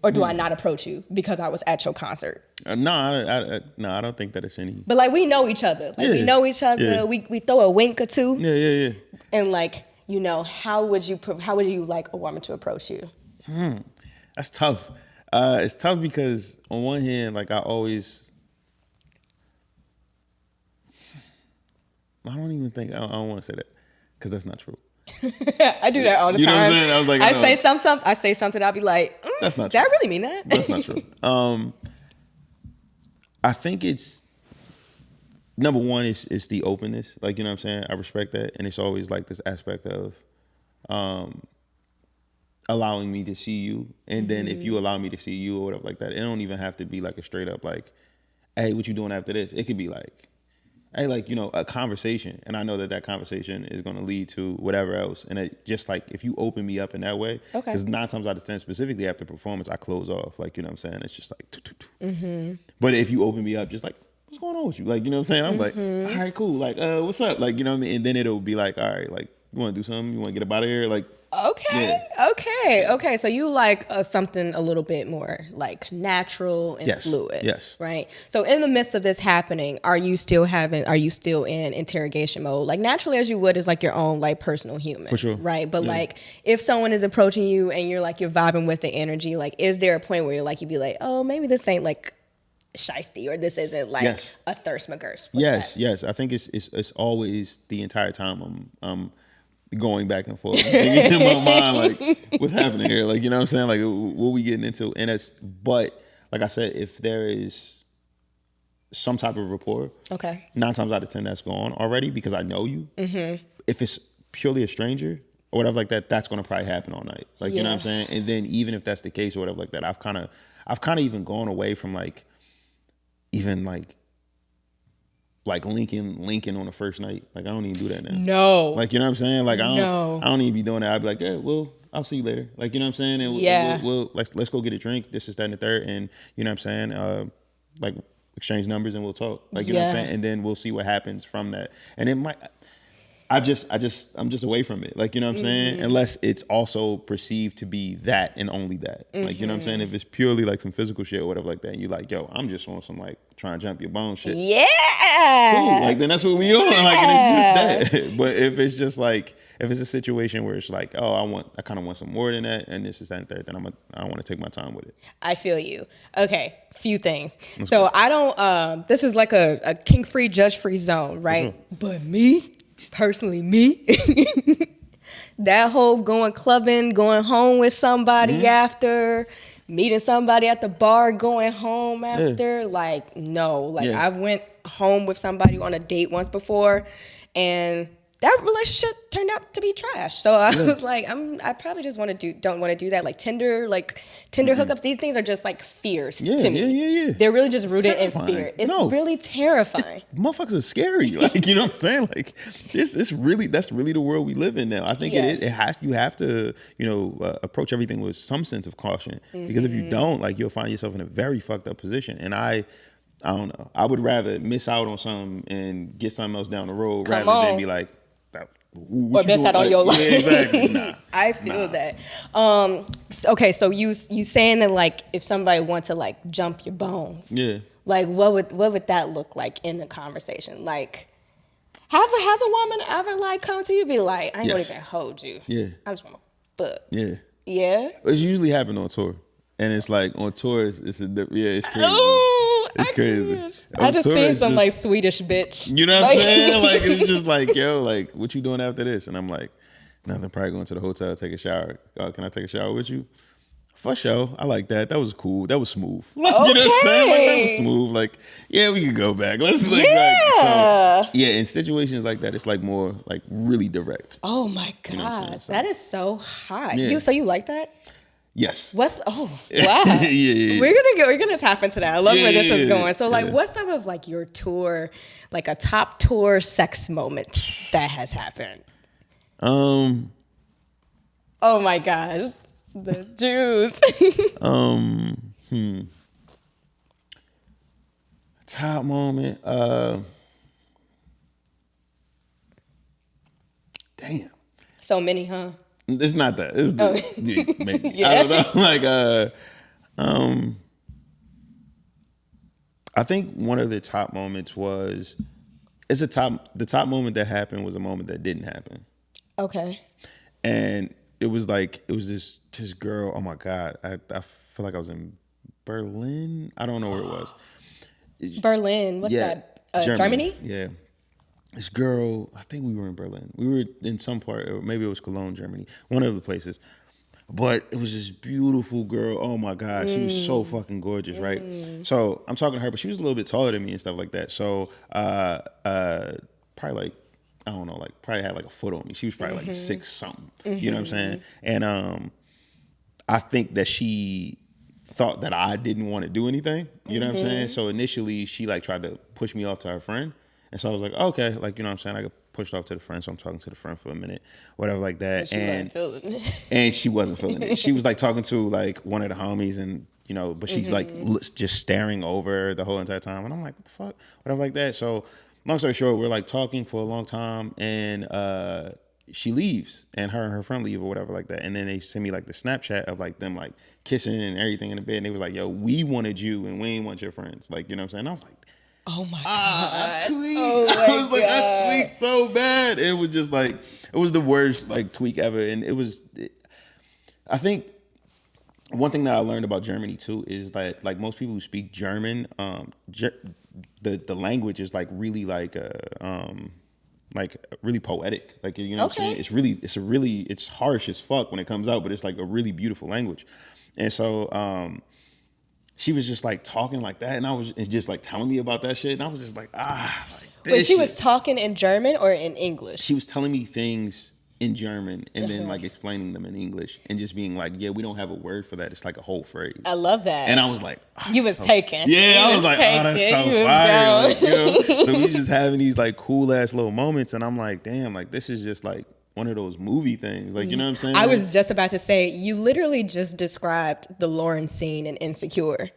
Or do I not approach you because I was at your concert? No, I don't think that it's any. But like we know each other. Like we know each other. Yeah. We throw a wink or two. Yeah. And like, you know, how would you like a woman to approach you? That's tough. It's tough because on one hand, like I don't want to say that because that's not true. I do that all the time. You know what I'm saying? I was like, I say something, I'll be like, that's not did true. I really mean that? That's not true. I think it's number one is the openness. Like, you know what I'm saying? I respect that. And it's always like this aspect of allowing me to see you. And then if you allow me to see you or whatever like that, it don't even have to be like a straight up like, hey, what you doing after this? It could be like, hey, like, you know, a conversation. And I know that conversation is going to lead to whatever else. And it just like, if you open me up in that way, because 9 times out of 10, specifically after performance, I close off. Like, you know what I'm saying? It's just like, But if you open me up, just like, what's going on with you? Like, you know what I'm saying? I'm like, all right, cool. Like, what's up? Like, you know what I mean? And then it'll be like, all right, like, you want to do something? You want to get up out of here? Like, Okay. So you like something a little bit more like natural and fluid. Yes. Right. So in the midst of this happening, are you still in interrogation mode? Like naturally as you would as like your own like personal human. For sure. Right. But like if someone is approaching you and you're vibing with the energy, like is there a point where you'd be like, oh, maybe this ain't like shiesty or this isn't like a thirst McGurst? Yes. I think it's always the entire time I'm going back and forth in my mind, like what's happening here, like, you know what I'm saying, like what we getting into. And but like I said, if there is some type of rapport, 9 times out of 10 that's gone already because I know you. If it's purely a stranger or whatever like that, that's going to probably happen all night, like you know what I'm saying. And then even if that's the case or whatever like that, I've kind of even gone away from like linking on the first night. Like I don't even do that now. No. Like, you know what I'm saying? Like I don't even be doing that. I'd be like, yeah, well, I'll see you later. Like, you know what I'm saying? And we'll let's go get a drink. This is that and the third. And you know what I'm saying? Like exchange numbers and we'll talk. Like, you know what I'm saying? And then we'll see what happens from that. And it might I'm just away from it. Like, you know what I'm saying? Unless it's also perceived to be that and only that. Like, you know what I'm saying? If it's purely like some physical shit or whatever like that, and you're like, yo, I'm just on some like trying to jump your bone shit. Yeah. Cool. Like, then that's what we on. Like, and it's just that. But if it's just like, if it's a situation where it's like, oh, I kind of want some more than that, and this is that and third, then I want to take my time with it. I feel you. Okay, few things. So I don't. This is like a king-free, judge-free zone, right? But me. Personally, that whole going clubbing, going home with somebody after, meeting somebody at the bar, going home after, like, no. Like, I went home with somebody on a date once before, and that relationship turned out to be trash. So I was like, I probably just don't want to do that. Like Tinder hookups, these things are just like fears to me. Yeah. They're really just rooted in fear. It's really terrifying. Motherfuckers are scary. Like, you know what I'm saying? Like, that's really the world we live in now. I think it is. You have to, approach everything with some sense of caution. Because if you don't, like, you'll find yourself in a very fucked up position. And I don't know. I would rather miss out on something and get something else down the road than be like, or miss out on your life. Yeah, exactly. Nah. I feel that. Okay, so you saying that like if somebody wants to like jump your bones, like what would that look like in the conversation? Like, has a woman ever like come to you and be like, I ain't gonna even hold you. Yeah. I just wanna fuck. Yeah. Yeah. It's usually happened on tour. And it's like on tours, it's crazy. It's crazy. I just seen some like Swedish bitch. You know what I'm saying? Like it's just like, yo, like what you doing after this? And I'm like, nothing. Probably going to the hotel, take a shower. Can I take a shower with you? For sure. I like that. That was cool. That was smooth. Like, you know what I'm saying? Like that was smooth. Like, yeah, we could go back. Let's in situations like that, it's like more like really direct. Oh my God, you know that is so hot. Yeah. So you like that? Yes. Wow. Yeah. We're gonna tap into that. I love where this is going. So like what's some of like your tour, like a top tour sex moment that has happened? Oh my gosh. The juice. Top moment. Damn. So many, huh? It's not that. It's maybe. I don't know. Like, I think one of the top moments was, the top moment that happened was a moment that didn't happen. Okay. And it was this girl. Oh my God. I feel like I was in Berlin. I don't know where it was. Berlin. What's that? Germany? Yeah. This girl, I think we were in Berlin. We were in some part, or maybe it was Cologne, Germany, one of the places. But it was this beautiful girl. Oh my God, she was so fucking gorgeous, right? So I'm talking to her, but she was a little bit taller than me and stuff like that. So probably like, I don't know, like probably had like a foot on me. She was probably like 6 something. You know what I'm saying? And I think that she thought that I didn't want to do anything. You know what I'm saying? So initially she like tried to push me off to her friend. And so I was like, okay, like, you know what I'm saying? I got pushed off to the friend, so I'm talking to the friend for a minute, whatever like that. And she wasn't feeling it. She was like talking to like one of the homies and, but she's like just staring over the whole entire time. And I'm like, what the fuck? Whatever like that. So long story short, we're like talking for a long time. And she leaves, and her friend leave or whatever like that, and then they send me like the Snapchat of like them like kissing and everything in the bed, and they was like, yo, we wanted you and we ain't want your friends, like, you know what I'm saying? And I was like, oh my god, I tweaked. oh I was like, God. I tweaked so bad. It was just like, it was the worst like tweak ever, and I think one thing that I learned about Germany too is that like most people who speak German, the language is like really like really poetic, like, you know what I'm saying? It's harsh as fuck when it comes out, but it's like a really beautiful language. And so she was just like talking like that, and I was just like telling me about that shit, and I was just like, like this. Wait, she shit. was talking in German or in English? She was telling me things in German and then like explaining them in English and just being like, yeah, we don't have a word for that. It's like a whole phrase. I love that. And I was like, you was taken. Yeah, I was like, oh, that's so fire. Like, you know? So we just having these like cool ass little moments, and I'm like, damn, like this is just like one of those movie things. Like, you know what I'm saying? I was just about to say, you literally just described the Lauren scene in Insecure.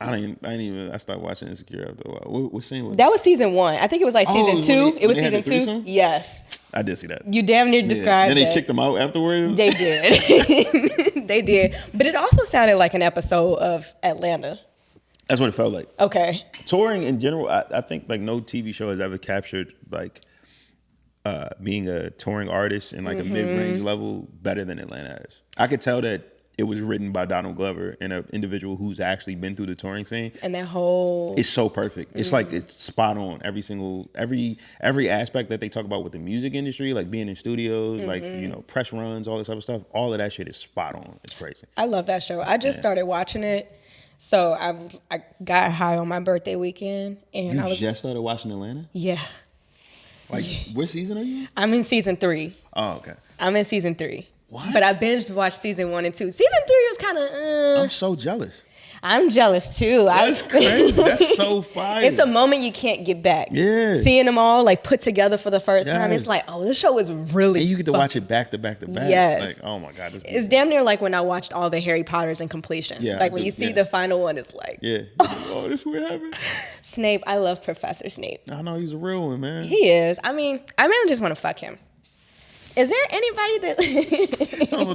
I started watching Insecure after a while. What scene was that? Was season 1. I think it was like season 2. It was season 2. Yes. I did see that. You damn near described it. Then they kicked them out afterwards? They did. They did. But it also sounded like an episode of Atlanta. That's what it felt like. Okay. Touring in general, I think like no TV show has ever captured like being a touring artist in like a mid-range level better than Atlanta is. I could tell that it was written by Donald Glover and an individual who's actually been through the touring scene. And that whole... It's so perfect. It's like, it's spot on. Every aspect that they talk about with the music industry, like being in studios, like, you know, press runs, all this other stuff, all of that shit is spot on. It's crazy. I love that show. I just started watching it. So I got high on my birthday weekend. And I just started watching Atlanta? Yeah. Like, what season are you in? I'm in season 3. Oh, okay. I'm in season 3. What? But I binged watched season 1 and 2. Season 3 was kind of. I'm so jealous. I'm jealous too. That's crazy. That's so fire. It's a moment you can't get back. Yeah. Seeing them all like put together for the first time, it's like, oh, this show is really. And you get to watch it back to back to back. Yes. Like, oh my God. It's damn near like when I watched all the Harry Potters in completion. Yeah. Like when you see the final one, it's like. Yeah. Oh, this what happened. Snape. I love Professor Snape. I know he's a real one, man. He is. I mean, I mainly just want to fuck him. Is there anybody that?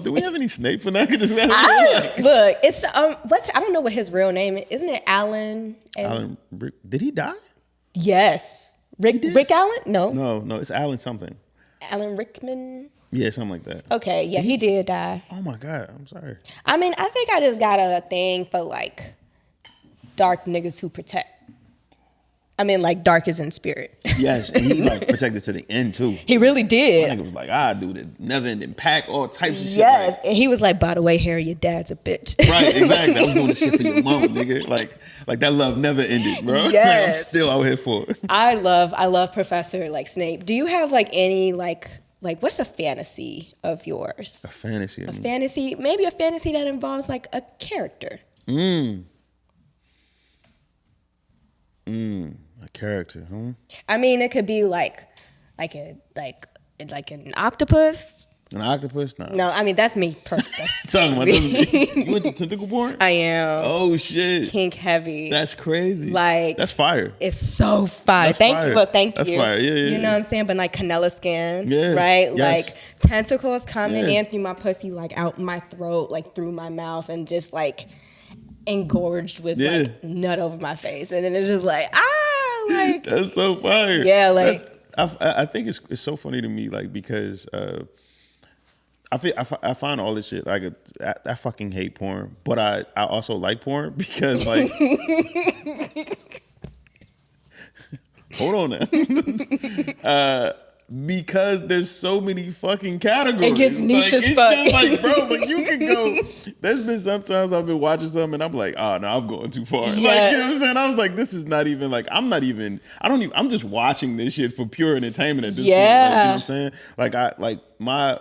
Do we have any Snape for that? Look, it's I don't know what his real name is. Isn't it Alan? Alan Rick, did he die? Yes. Rick Allen? No, it's Alan something. Alan Rickman? Yeah, something like that. Okay, yeah, he did die. Oh my God, I'm sorry. I mean, I think I just got a thing for like dark niggas who protect. I mean, like, dark is in spirit. Yes, and he like protected to the end too. He really did. That nigga was like, do the never-ending pack, all types of shit. Yes, and he was like, by the way, Harry, your dad's a bitch. Right, exactly. I was doing the shit for your mama, nigga. Like that love never ended, bro. Yes. I'm still out here for it. I love Professor like Snape. Do you have like any like what's a fantasy of yours? A fantasy. Maybe a fantasy that involves like a character. A character, huh? I mean, it could be like an octopus. An octopus? No. No, I mean that's me. Talking about you went to tentacle porn? I am. Oh shit. Kink heavy. That's crazy. Like that's fire. It's so fire. Thank you. That's fire. Yeah. You know what I'm saying? But like canella skin. Yeah. Right? Yes. Like tentacles coming in through my pussy, like out my throat, like through my mouth, and just like engorged with like nut over my face, and then it's just like like that's so fire. Yeah, like I think it's so funny to me, like because I find all this shit like I fucking hate porn, but I also like porn because like hold on now. Because there's so many fucking categories. It gets niche as fuck. Just like, bro, but you can go. There's been sometimes I've been watching something and I'm like, oh no, I'm going too far. Like, you know what I'm saying? I was like, this is not even like, I'm just watching this shit for pure entertainment at this point. Like, you know what I'm saying? Like my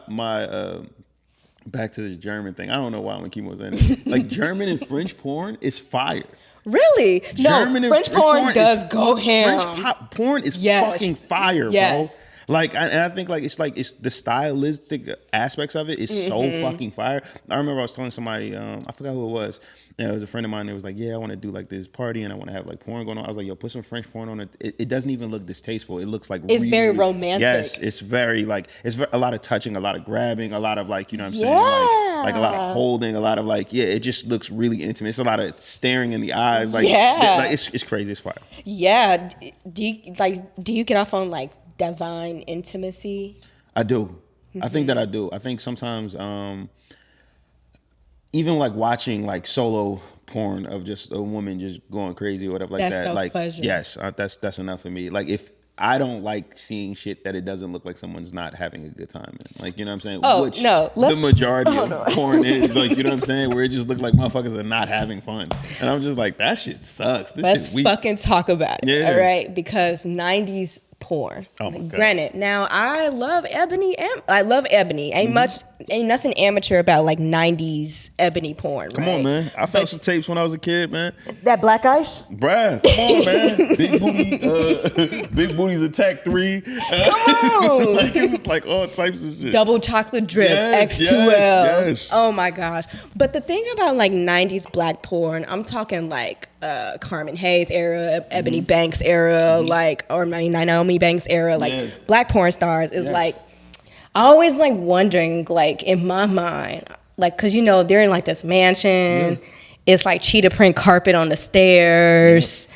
back to this German thing. I don't know why I'm gonna keep on saying it. Like German and French porn is fire. Really? German no, French porn does go ham. French porn is fucking fire, bro. Like, and I think it's the stylistic aspects of it is so fucking fire. I remember I was telling somebody, I forgot who it was. Yeah, it was a friend of mine that was like, yeah, I want to do like this party and I want to have like porn going on. I was like, yo, put some French porn on it. It doesn't even look distasteful. It looks like it's really, very romantic. Yes, it's very like a lot of touching, a lot of grabbing, a lot of like, you know what I'm saying? Like a lot of holding, a lot of like, it just looks really intimate. It's a lot of staring in the eyes. Like, it's crazy. It's fire. Yeah. Do you get off on like divine intimacy? I do. I think that I do. I think sometimes, even like watching like solo porn of just a woman just going crazy or whatever like that. Like, yes, that's enough for me. Like if I don't like seeing shit that it doesn't look like someone's not having a good time in. Like, you know what I'm saying? Which the majority of porn is, like, you know what I'm saying? Where it just look like motherfuckers are not having fun. And I'm just like, that shit sucks. Let's shit's weak. fucking talk about it. Yeah. All right? Because 90s porn. Oh my God. Granted, now I love Ebony. I love Ebony. Ain't nothing amateur about like 90s Ebony porn. Come on, man. I felt some tapes when I was a kid, man. That Black Ice? Bruh, come on, man. Big Booties Attack 3. Come on. Like, it was like all types of shit. Double Chocolate Drip, X2L. Yes. Oh my gosh. But the thing about like 90s black porn, I'm talking like Carmen Hayes era, Ebony Banks era, like, or Naomi Banks era, like black porn stars is like, I always like wondering, like in my mind, like, cause you know, they're in like this mansion, it's like cheetah print carpet on the stairs,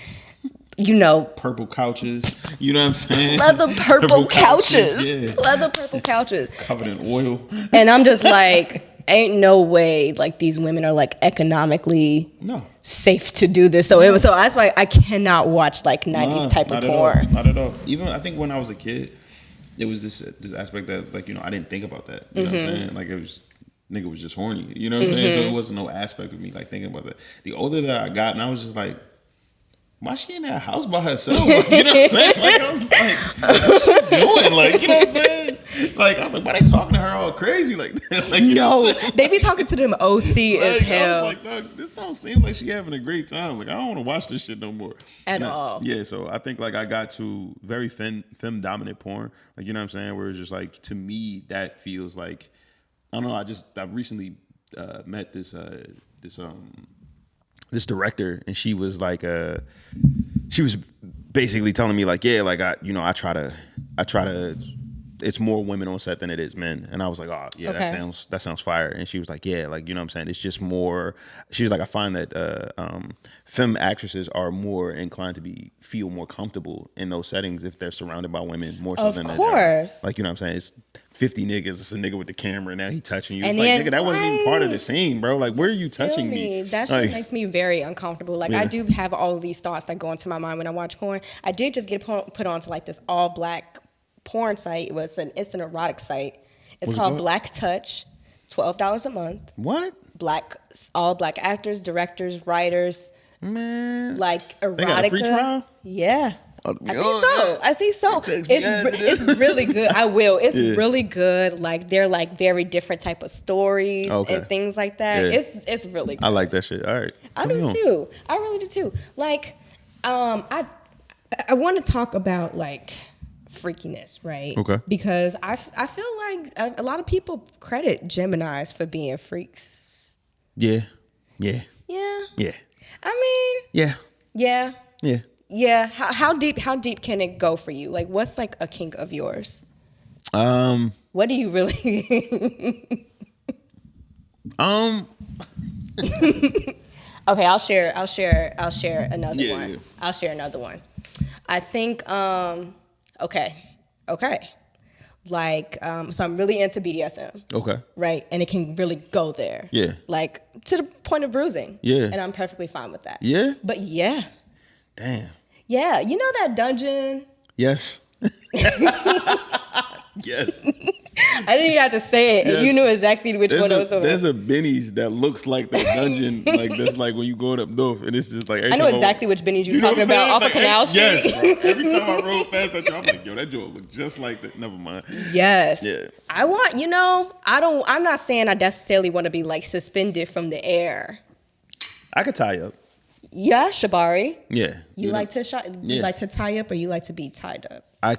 you know. Purple couches, you know what I'm saying? Leather purple couches. Leather purple couches. Covered in oil. And I'm just like, ain't no way like these women are like economically safe to do this. So so that's why I cannot watch like 90s type of porn. Not at all. Even I think when I was a kid, it was this aspect that, like, you know, I didn't think about that. You know what I'm saying? Like, nigga was just horny. You know what I'm saying? So it wasn't no aspect of me like thinking about that. The older that I got, and I was just like, why she in that house by herself? Like, you know what I'm saying? Like, I was like, what's she doing? Like, you know what I'm saying? Like, I was like, why they talking to her all crazy like that? Like, you know they be talking to them OC as hell. I was like, dog, this don't seem like she having a great time. Like, I don't want to watch this shit no more. At all. Yeah, so I think like I got to very femme dominant porn. Like, you know what I'm saying? Where it's just like, to me, that feels like, I don't know, I recently met this director, and she was like, she was basically telling me like, yeah, like I try to, it's more women on set than it is men. And I was like, oh yeah, that sounds fire. And she was like, yeah, like, you know what I'm saying? It's just more, she was like, I find that femme actresses are more inclined to feel more comfortable in those settings if they're surrounded by women more so than of course. Like, you know what I'm saying? It's 50 niggas, it's a nigga with the camera, now he touching you. And like, nigga, that wasn't even part of the scene, bro. Like, where are you touching me? That shit makes me very uncomfortable. Like, I do have all of these thoughts that go into my mind when I watch porn. I did just get put onto like this all black porn site. It's an erotic site. It's called Black Touch. $12 a month. What? All black actors, directors, writers. Man. Like erotica. They got a free trial? Yeah. I think so. It's really good. I will. It's really good. Like, they're like very different type of stories and things like that. Yeah. It's really good. I like that shit. All right. I do too. I really do too. Like, I want to talk about like freakiness, right? Okay. Because I feel like a lot of people credit Geminis for being freaks. Yeah. I mean. Yeah. Yeah. How deep can it go for you? Like, what's like a kink of yours? What do you really? Okay, I'll share another one. Yeah. I'll share another one. I think okay. Like, so I'm really into BDSM. Okay. Right? And it can really go there. Yeah. Like, to the point of bruising. Yeah. And I'm perfectly fine with that. Yeah? But yeah. Damn. Yeah. You know that dungeon? Yes. Yes. I didn't even have to say it. Yes. And you knew exactly which one it was over. There's a Benny's that looks like the dungeon, like that's like when you going up north, and it's just like. I know exactly which Benny's you're talking about off of Canal Street. Yes, bro. Every time I rode past that joint, I'm like, yo, that joint look just like that. Never mind. Yes. Yeah. I want, I'm not saying I necessarily want to be like suspended from the air. I could tie up. Yeah, Shabari. Yeah. You like to tie up, or you like to be tied up? I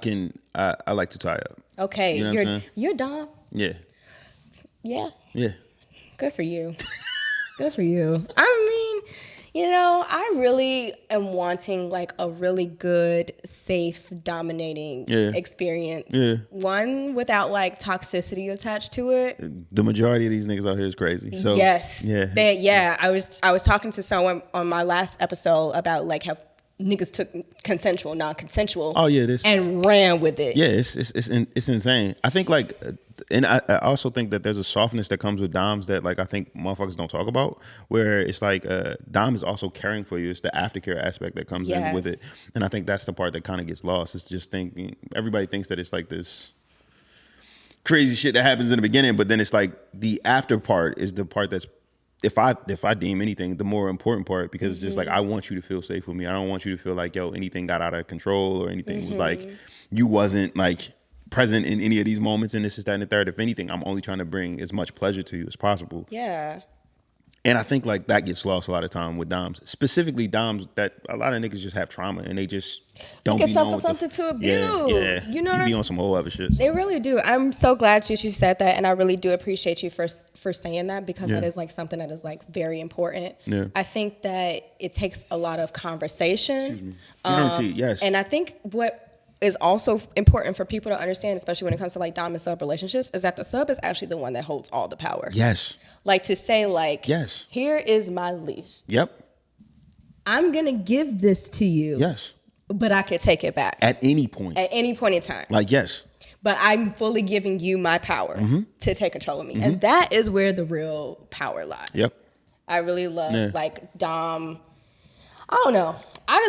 like to tie up. Okay, You know what I'm saying? you're Dom. Yeah. Yeah, Yeah. good for you. Good for you. I mean, I really am wanting like a really good, safe, dominating experience. Yeah. One without like toxicity attached to it. The majority of these niggas out here is crazy. So yes. Yeah. I was talking to someone on my last episode about like how niggas took consensual, non-consensual. Oh yeah, and ran with it. Yeah, it's insane. I think like, and I also think that there's a softness that comes with doms that like I think motherfuckers don't talk about. Where it's like dom is also caring for you. It's the aftercare aspect that comes in with it, and I think that's the part that kind of gets lost. It's just thinking everybody thinks that it's like this crazy shit that happens in the beginning, but then it's like the after part is the part that's. If I deem anything, the more important part, because it's just like, I want you to feel safe with me. I don't want you to feel like, yo, anything got out of control or anything was like, you wasn't like present in any of these moments and this is that and the third. If anything, I'm only trying to bring as much pleasure to you as possible. Yeah. And I think like that gets lost a lot of time with doms, specifically doms that a lot of niggas just have trauma and they just don't be knowing something to abuse. Yeah. You know what be on some whole other shit. They really do. I'm so glad that you said that, and I really do appreciate you for saying that, because that is like something that is like very important. Yeah. I think that it takes a lot of conversation. Yes. And I think what is also important for people to understand, especially when it comes to like dom and sub relationships, is that the sub is actually the one that holds all the power. Yes. Like to say like, yes, here is my leash. Yep. I'm gonna give this to you. Yes. But I could take it back. At any point. At any point in time. Like, yes. But I'm fully giving you my power to take control of me. And that is where the real power lies. Yep. I really love like dom. I don't know. I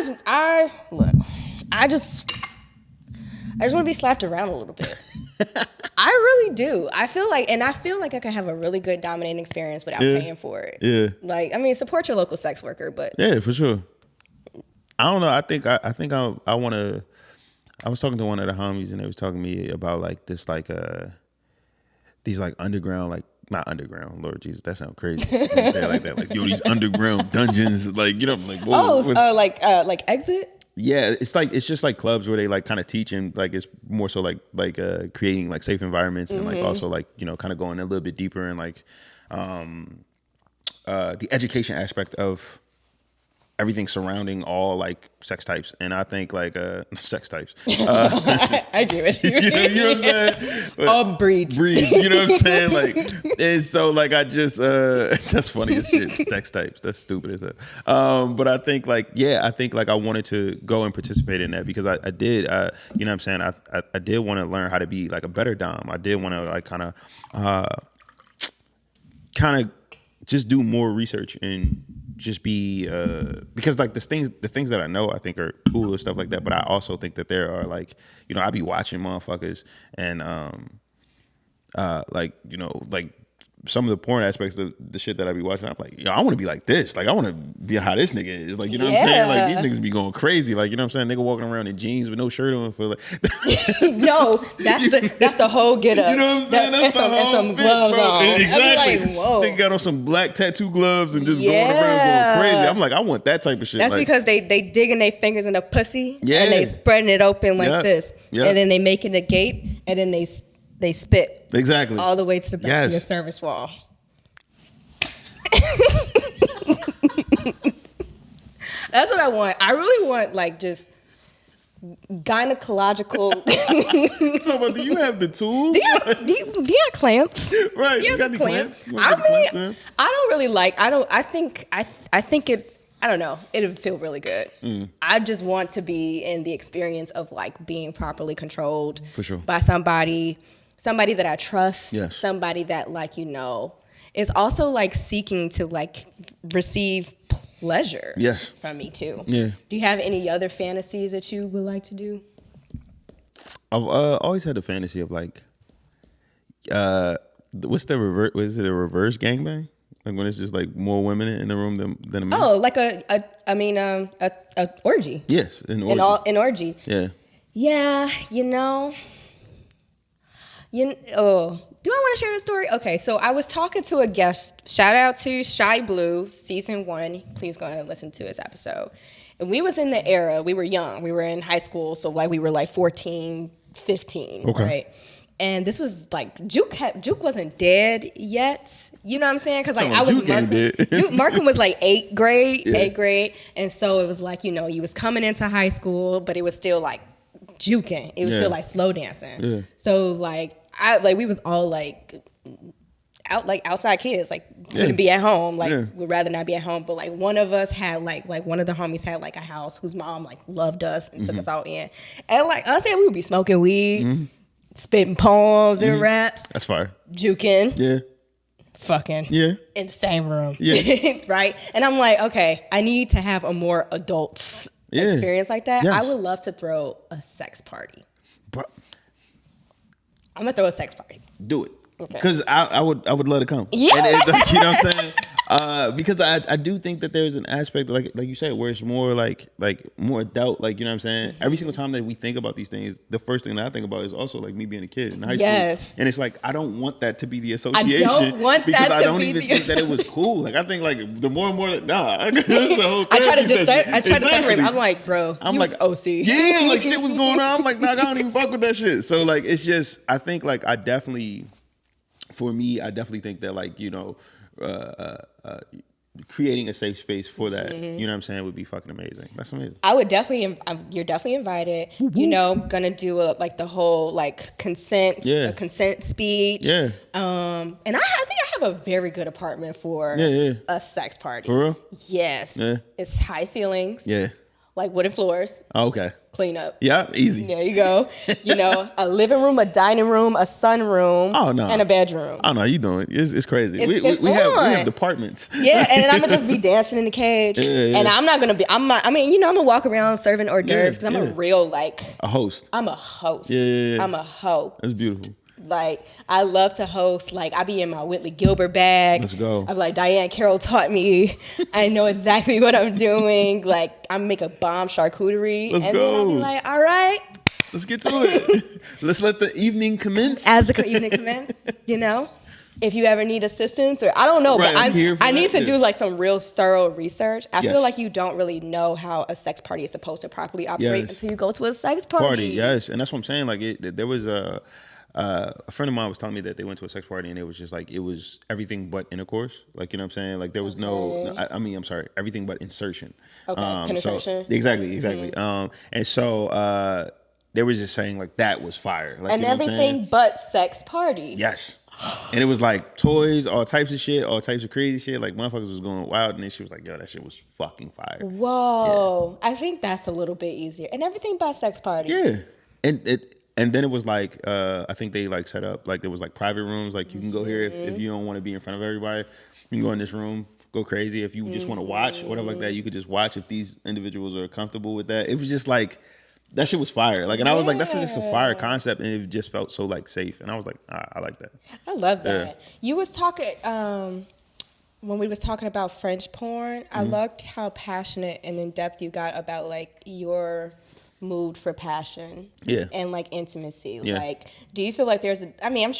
just want to be slapped around a little bit. I really do. I feel like I can have a really good dominating experience without paying for it. Yeah. Like, I mean, support your local sex worker, but yeah, for sure. I don't know. I think I want to. I was talking to one of the homies and they was talking to me about like this, like these like underground, like not underground. Lord Jesus, that sounds crazy. Say it like that, like yo, these underground dungeons, like like whoa, like Exit. Yeah, it's just like clubs where they like kind of teach and like it's more so like creating like safe environments and like also like kind of going a little bit deeper in like the education aspect of everything surrounding all like sex types. And I think like sex types. I get it. You know what I'm saying? But all breeds. You know what I'm saying? Like, and so like I just that's funny as shit. Sex types. That's stupid as hell. But I think like I wanted to go and participate in that because I did. You know what I'm saying? I did want to learn how to be like a better dom. I did want to like kind of just do more research and just be because like the things that I know I think are cool or stuff like that, but I also think that there are like I be watching motherfuckers and like like some of the porn aspects of the shit that I be watching, I'm like, I want to be like this. Like, I want to be how this nigga is. Like, you know what I'm saying? Like, these niggas be going crazy. Like, you know what I'm saying? Nigga walking around in jeans with no shirt on for like. No, that's the whole get up. You know what I'm saying? That's the whole some gloves bro. on. Exactly. I be like, whoa. Nigga got on some black tattoo gloves and just going around going crazy. I'm like, I want that type of shit. That's like, because they digging their fingers in the pussy and they spreading it open like this. Yeah. And then they making a gape and then they spit. Exactly. All the way to the back of your service wall. That's what I want. I really want like just gynecological. So, do you have the tools? Do you have clamps? Right, you got the clamps. I mean, I don't really like. I think it. I don't know. It'll feel really good. I just want to be in the experience of like being properly controlled for sure by somebody that I trust. Yes. Somebody that like is also like seeking to like receive pleasure from me too. Yeah. Do you have any other fantasies that you would like to do? I've always had a fantasy of like, what's the reverse? Was it a reverse gangbang? Like when it's just like more women in the room than a man? Oh, like a orgy. Yes, an orgy. An orgy. Yeah. Yeah, do I want to share the story? Okay, so I was talking to a guest. Shout out to Shy Blue, season 1. Please go ahead and listen to his episode. we was in the era, we were young. We were in high school, so like we were like 14, 15, right? And this was like Juke wasn't dead yet. You know what I'm saying? Because like I was Markham was like 8th grade, and so it was like, you know, you was coming into high school, but it was still like juking. It was still like slow dancing. Yeah. So like we was all like outside kids, like couldn't be at home, like would rather not be at home. But like one of us had like one of the homies had like a house whose mom like loved us and took us all in, and like us and we would be smoking weed, spitting poems and raps. That's fire. Juking. Yeah. Fucking. Yeah. In the same room. Yeah. Right? And I'm like, okay, I need to have a more adult experience like that. Yes. I would love to throw a sex party. Bro. I'm gonna throw a sex party. Do it. Because I would love to come. Yeah. Like, you know what I'm saying? Because I do think that there's an aspect like you said where it's more like more adult, like, you know what I'm saying? Every single time that we think about these things, the first thing that I think about is also like me being a kid in high school. And it's like I don't want that to be the association. I don't want because that I to don't be even the think that it was cool. Like I think like the more and more that the whole I try to exactly. separate. I'm like, bro, I'm like OC. Yeah, like shit was going on. I'm like, nah, I don't even fuck with that shit. So like it's just I think like for me, I definitely think that, like, you know, creating a safe space for that, you know what I'm saying, would be fucking amazing. That's amazing. I would definitely, you're definitely invited. You know, gonna do like the whole like consent, a consent speech. Yeah. And I think I have a very good apartment for a sex party. For real? Yes. Yeah. It's high ceilings. Yeah. Like wooden floors. Oh, okay. Clean up. Yeah, easy. There you go. You know, a living room, a dining room, a sunroom, and a bedroom. Oh no, you doing? It's crazy. It's we have departments. Yeah, and I'm gonna just be dancing in the cage, and I'm not gonna be. I mean, you know, I'm gonna walk around serving hors d'oeuvres because I'm a real a host. I'm a host. Yeah. I'm a host. That's beautiful. Like, I love to host. Like, I be in my Whitley Gilbert bag. Let's go. I'm like, Diane Carroll taught me. I know exactly what I'm doing. Like, I make a bomb charcuterie. Let's and go. Then I'll be like, all right. Let's get to it. Let's let the evening commence. As the evening commence, you know? If you ever need assistance, or I don't know, but I need to do like some real thorough research. I feel like you don't really know how a sex party is supposed to properly operate until you go to a sex party. Yes, and that's what I'm saying. Like, there was a friend of mine was telling me that they went to a sex party and it was just like, it was everything but intercourse. Like, you know what I'm saying? Like, there was I'm sorry, everything but insertion. Okay, penetration. So, exactly. And so they were just saying like that was fire. Like, and you know everything but sex party. Yes. And it was like toys, all types of shit, all types of crazy shit. Like, motherfuckers was going wild, and then she was like, yo, that shit was fucking fire. Whoa. Yeah. I think that's a little bit easier. And everything but sex party. Yeah. And then it was like, I think they like set up, like there was like private rooms. Like, you can go here if you don't want to be in front of everybody. You can go in this room, go crazy. If you just want to watch or whatever like that, you could just watch if these individuals are comfortable with that. It was just like, that shit was fire. Like, and I was like, that's just a fire concept, and it just felt so like safe. And I was like, I like that. I love that. Yeah. You was talking when we was talking about French porn. I loved how passionate and in depth you got about like your mood for passion, and like intimacy. Like, do you feel like there's a? I mean,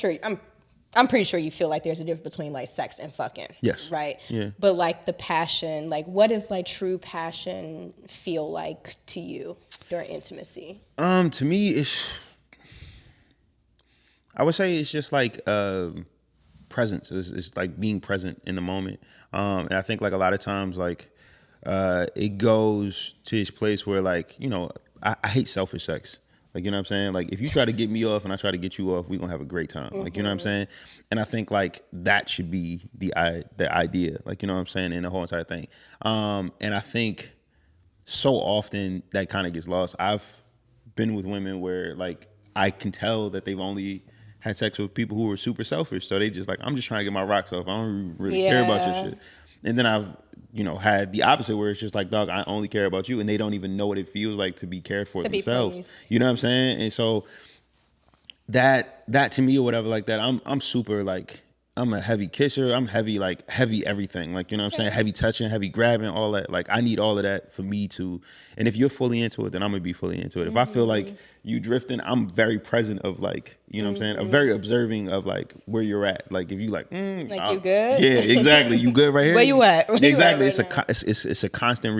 I'm pretty sure you feel like there's a difference between like sex and fucking. Yes. Right? Yeah. But like the passion, like what does like true passion feel like to you during intimacy? To me, I would say it's just like presence. It's like being present in the moment. And I think like a lot of times like it goes to this place where like, you know, I hate selfish sex. Like, you know what I'm saying? Like, if you try to get me off and I try to get you off, we're going to have a great time. Like, you know what I'm saying? And I think, like, that should be the idea. Like, you know what I'm saying? In the whole entire thing. And I think so often that kind of gets lost. I've been with women where, like, I can tell that they've only had sex with people who were super selfish. So they just, like, I'm just trying to get my rocks off. I don't really care about your shit. And then I've, you know, had the opposite where it's just like, dog, I only care about you, and they don't even know what it feels like to be cared for themselves. You know what I'm saying? And so that to me or whatever like that, I'm super like I'm a heavy kisser. I'm heavy, like heavy everything. Like, you know what I'm saying? Heavy touching, heavy grabbing, all that. Like, I need all of that for me to, and if you're fully into it, then I'm gonna be fully into it. If I feel like you drifting, I'm very present of like, you know what I'm saying? I'm very observing of like where you're at. Like, if you like, you good? Yeah, exactly. You good right here? Where you at? Where you exactly. at right It's a constant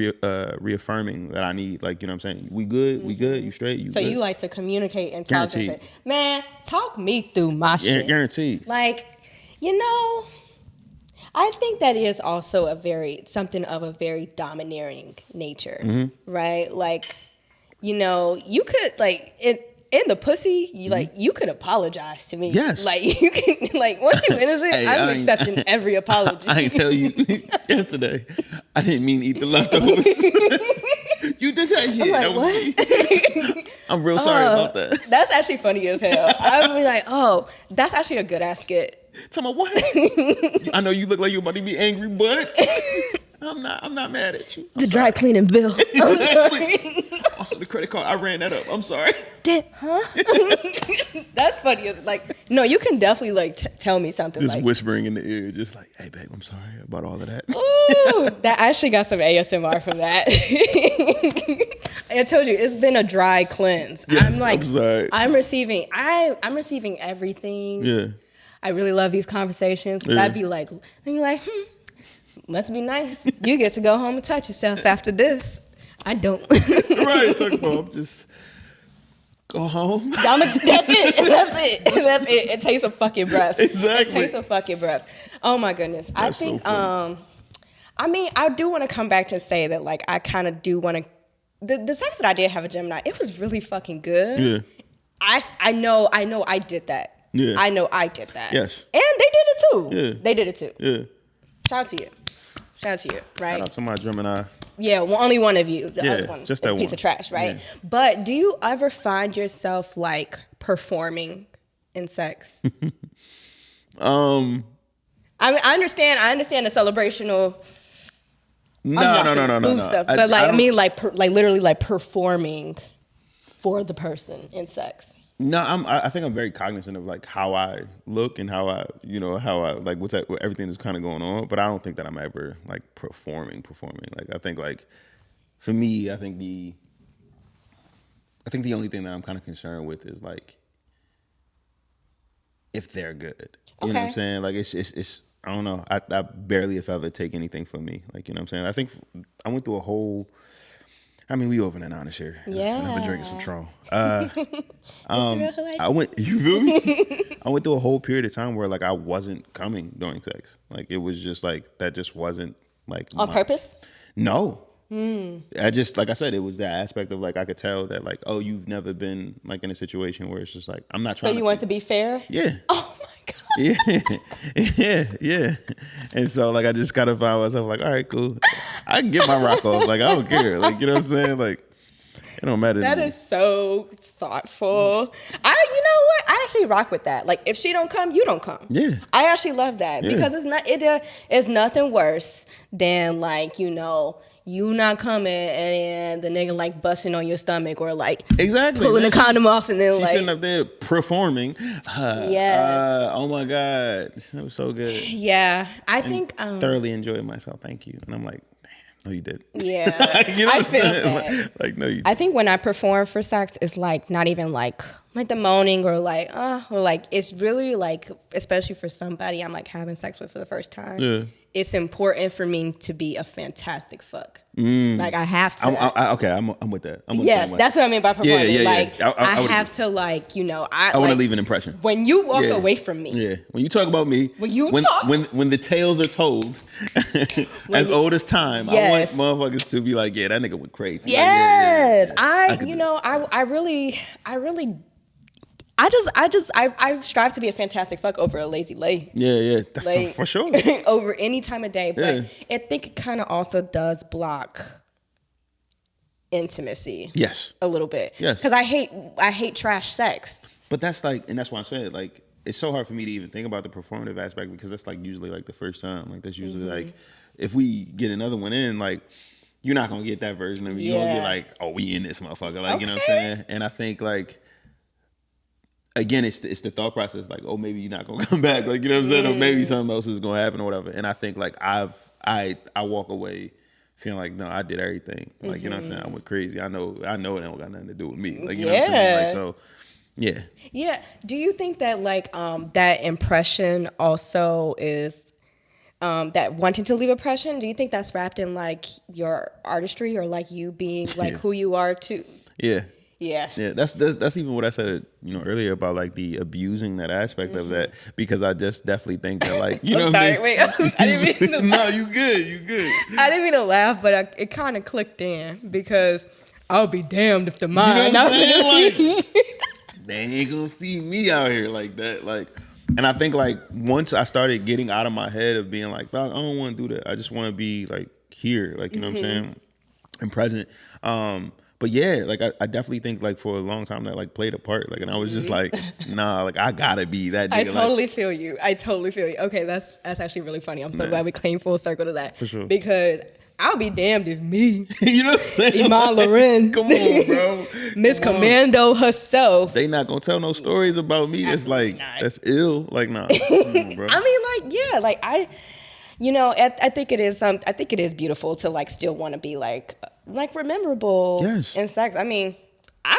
reaffirming that I need. Like, you know what I'm saying? We good? We good? You straight? You So good? you like to communicate and talk. Guaranteed. Man, talk me through my shit. Guaranteed. Like, you know, I think that is also something of a very domineering nature, right? Like, you know, you could like in the pussy, you could apologize to me. Yes. Like you can once you innocent, Hey, I'm accepting every apology. I ain't tell you yesterday. I didn't mean to eat the leftovers. You did that, yeah. I'm That like, was me. I'm real sorry about that. That's actually funny as hell. I'd be like, oh, that's actually a good ass skit. Tell me what? I know you look like you're about to be angry, but I'm not mad at you. The dry cleaning bill. Also, the credit card, I ran that up. I'm sorry. That's funny. It's like, no, you can definitely like tell me something. Just like whispering in the ear, just like, hey, babe, I'm sorry about all of that. ooh, that I actually got some ASMR from that. I told you it's been a dry cleanse. Yes, I'm like, I'm sorry. I'm receiving everything. Yeah. I really love these conversations. Yeah. I'd be like, and you're like, must be nice. You get to go home and touch yourself after this. I don't. Right, talk about just go home. That's it. It takes a fucking breath. Exactly. It takes a fucking breath. Oh my goodness. That's I think so I mean, I do want to come back to say that like I kind of do want to the sex that I did have a Gemini, it was really fucking good. Yeah. I know I did that. Yeah. I know I did that. Yes. And they did it too. Yeah. They did it too. Yeah. Shout out to you. Right? Shout out to my Gemini. Yeah, well, only one of you. The Yeah, other one, just that a piece one. of trash, right? Yeah. But do you ever find yourself like performing in sex? I mean, I understand the celebrational. No. Stuff, but like, I mean, like literally, like performing for the person in sex. No, I think I'm very cognizant of like how I look and how I like with everything that's kind of going on. But I don't think that I'm ever like performing. Like I think like for me, I think the only thing that I'm kind of concerned with is like if they're good. You know what I'm saying? Like it's I don't know. I barely if ever take anything from me. Like, you know what I'm saying? I think I went through a whole. I mean, we open and honest here. Yeah. And I've been drinking some Tron. I You feel me? I went through a whole period of time where like I wasn't coming during sex. Like it was just like that just wasn't like on purpose. No. I just like I said, it was that aspect of like I could tell that like, oh, you've never been like in a situation where it's just like I'm not trying. So you want to be fair? Yeah. Oh my god. Yeah. And so like I just gotta find myself like, all right, cool. I can get my rock off. Like I don't care. Like you know what I'm saying? Like it don't matter. That is so thoughtful. You know what? I actually rock with that. Like if she don't come, you don't come. Yeah. I actually love that because it's nothing worse than like, you not coming and the nigga like busting on your stomach or like exactly pulling the condom off and then she's like sitting up there performing. Oh my God. That was so good. Yeah. I think thoroughly enjoyed myself. Thank you. And I'm like, damn, no, you did. Yeah. You know I what I'm feel saying? that. Like, no, you I think when I perform for sex, it's like not even like the moaning or like it's really like, especially for somebody I'm like having sex with for the first time. Yeah. It's important for me to be a fantastic fuck. Like I have to. Okay, I'm with that. I'm with Yes, that. that's what I mean by performing. Yeah. Like I would have agree. to like, I want to leave an impression. When you walk away from me. Yeah. When you talk about me. When the tales are told, as old as time, Yes. I want motherfuckers to be like, yeah, that nigga went crazy. Yes. Like, I strive to be a fantastic fuck over a lazy lay. Yeah. Like, for sure. over any time of day. But Yeah. I think it kind of also does block intimacy. Yes. A little bit. Yes. Because I hate trash sex. But that's like, and that's why I said, like, it's so hard for me to even think about the performative aspect because that's like usually like the first time. Like that's usually like, if we get another one in, like, you're not gonna get that version of me. You're gonna get like, oh, we in this motherfucker. Like, you know what I'm saying? And I think like, again, it's the thought process, like, oh, maybe you're not gonna come back, like, you know what I'm saying, or maybe something else is gonna happen or whatever. And I think like I walk away feeling like, no, I did everything, like, you know what I'm saying, I went crazy. I know it don't got nothing to do with me, like, you know what I'm saying, like, so yeah. Do you think that like that impression also is that wanting to leave impression? Do you think that's wrapped in like your artistry or like you being like who you are too? Yeah. That's even what I said, earlier about like the abusing that aspect of that, because I just definitely think that, like, you know what I mean? Wait, I didn't mean to No, you good. I didn't mean to laugh, but it kind of clicked in, because I'll be damned if the mind. You know what I'm saying? Like, they ain't gonna see me out here like that, like. And I think like once I started getting out of my head of being like, I don't want to do that. I just want to be like here, like, you know what I'm saying, and present. But yeah, like I definitely think like for a long time that like played a part. Like, and I was just like, nah, like I gotta be that nigga. I totally feel you. Okay, that's actually really funny. I'm so glad we came full circle to that. For sure. Because I'll be damned if me, you know what I'm saying? E'mon Lauren, come on, bro. Miss Commando herself. They not gonna tell no stories about me. That's like that's ill. Like, nah. Come on, bro. I mean, like, yeah, like I think it is. I think it is beautiful to like still want to be like rememberable in sex. I mean, I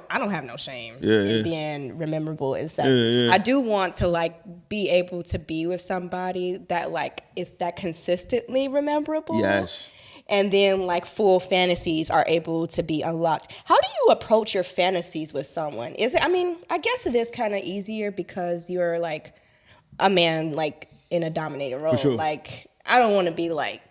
don't have no shame in being memorable in sex. I do want to like be able to be with somebody that like is that consistently memorable. Yes. And then like full fantasies are able to be unlocked. How do you approach your fantasies with someone? I mean, I guess it is kind of easier because you're like a man like in a dominating role. For sure. Like, I don't want to be like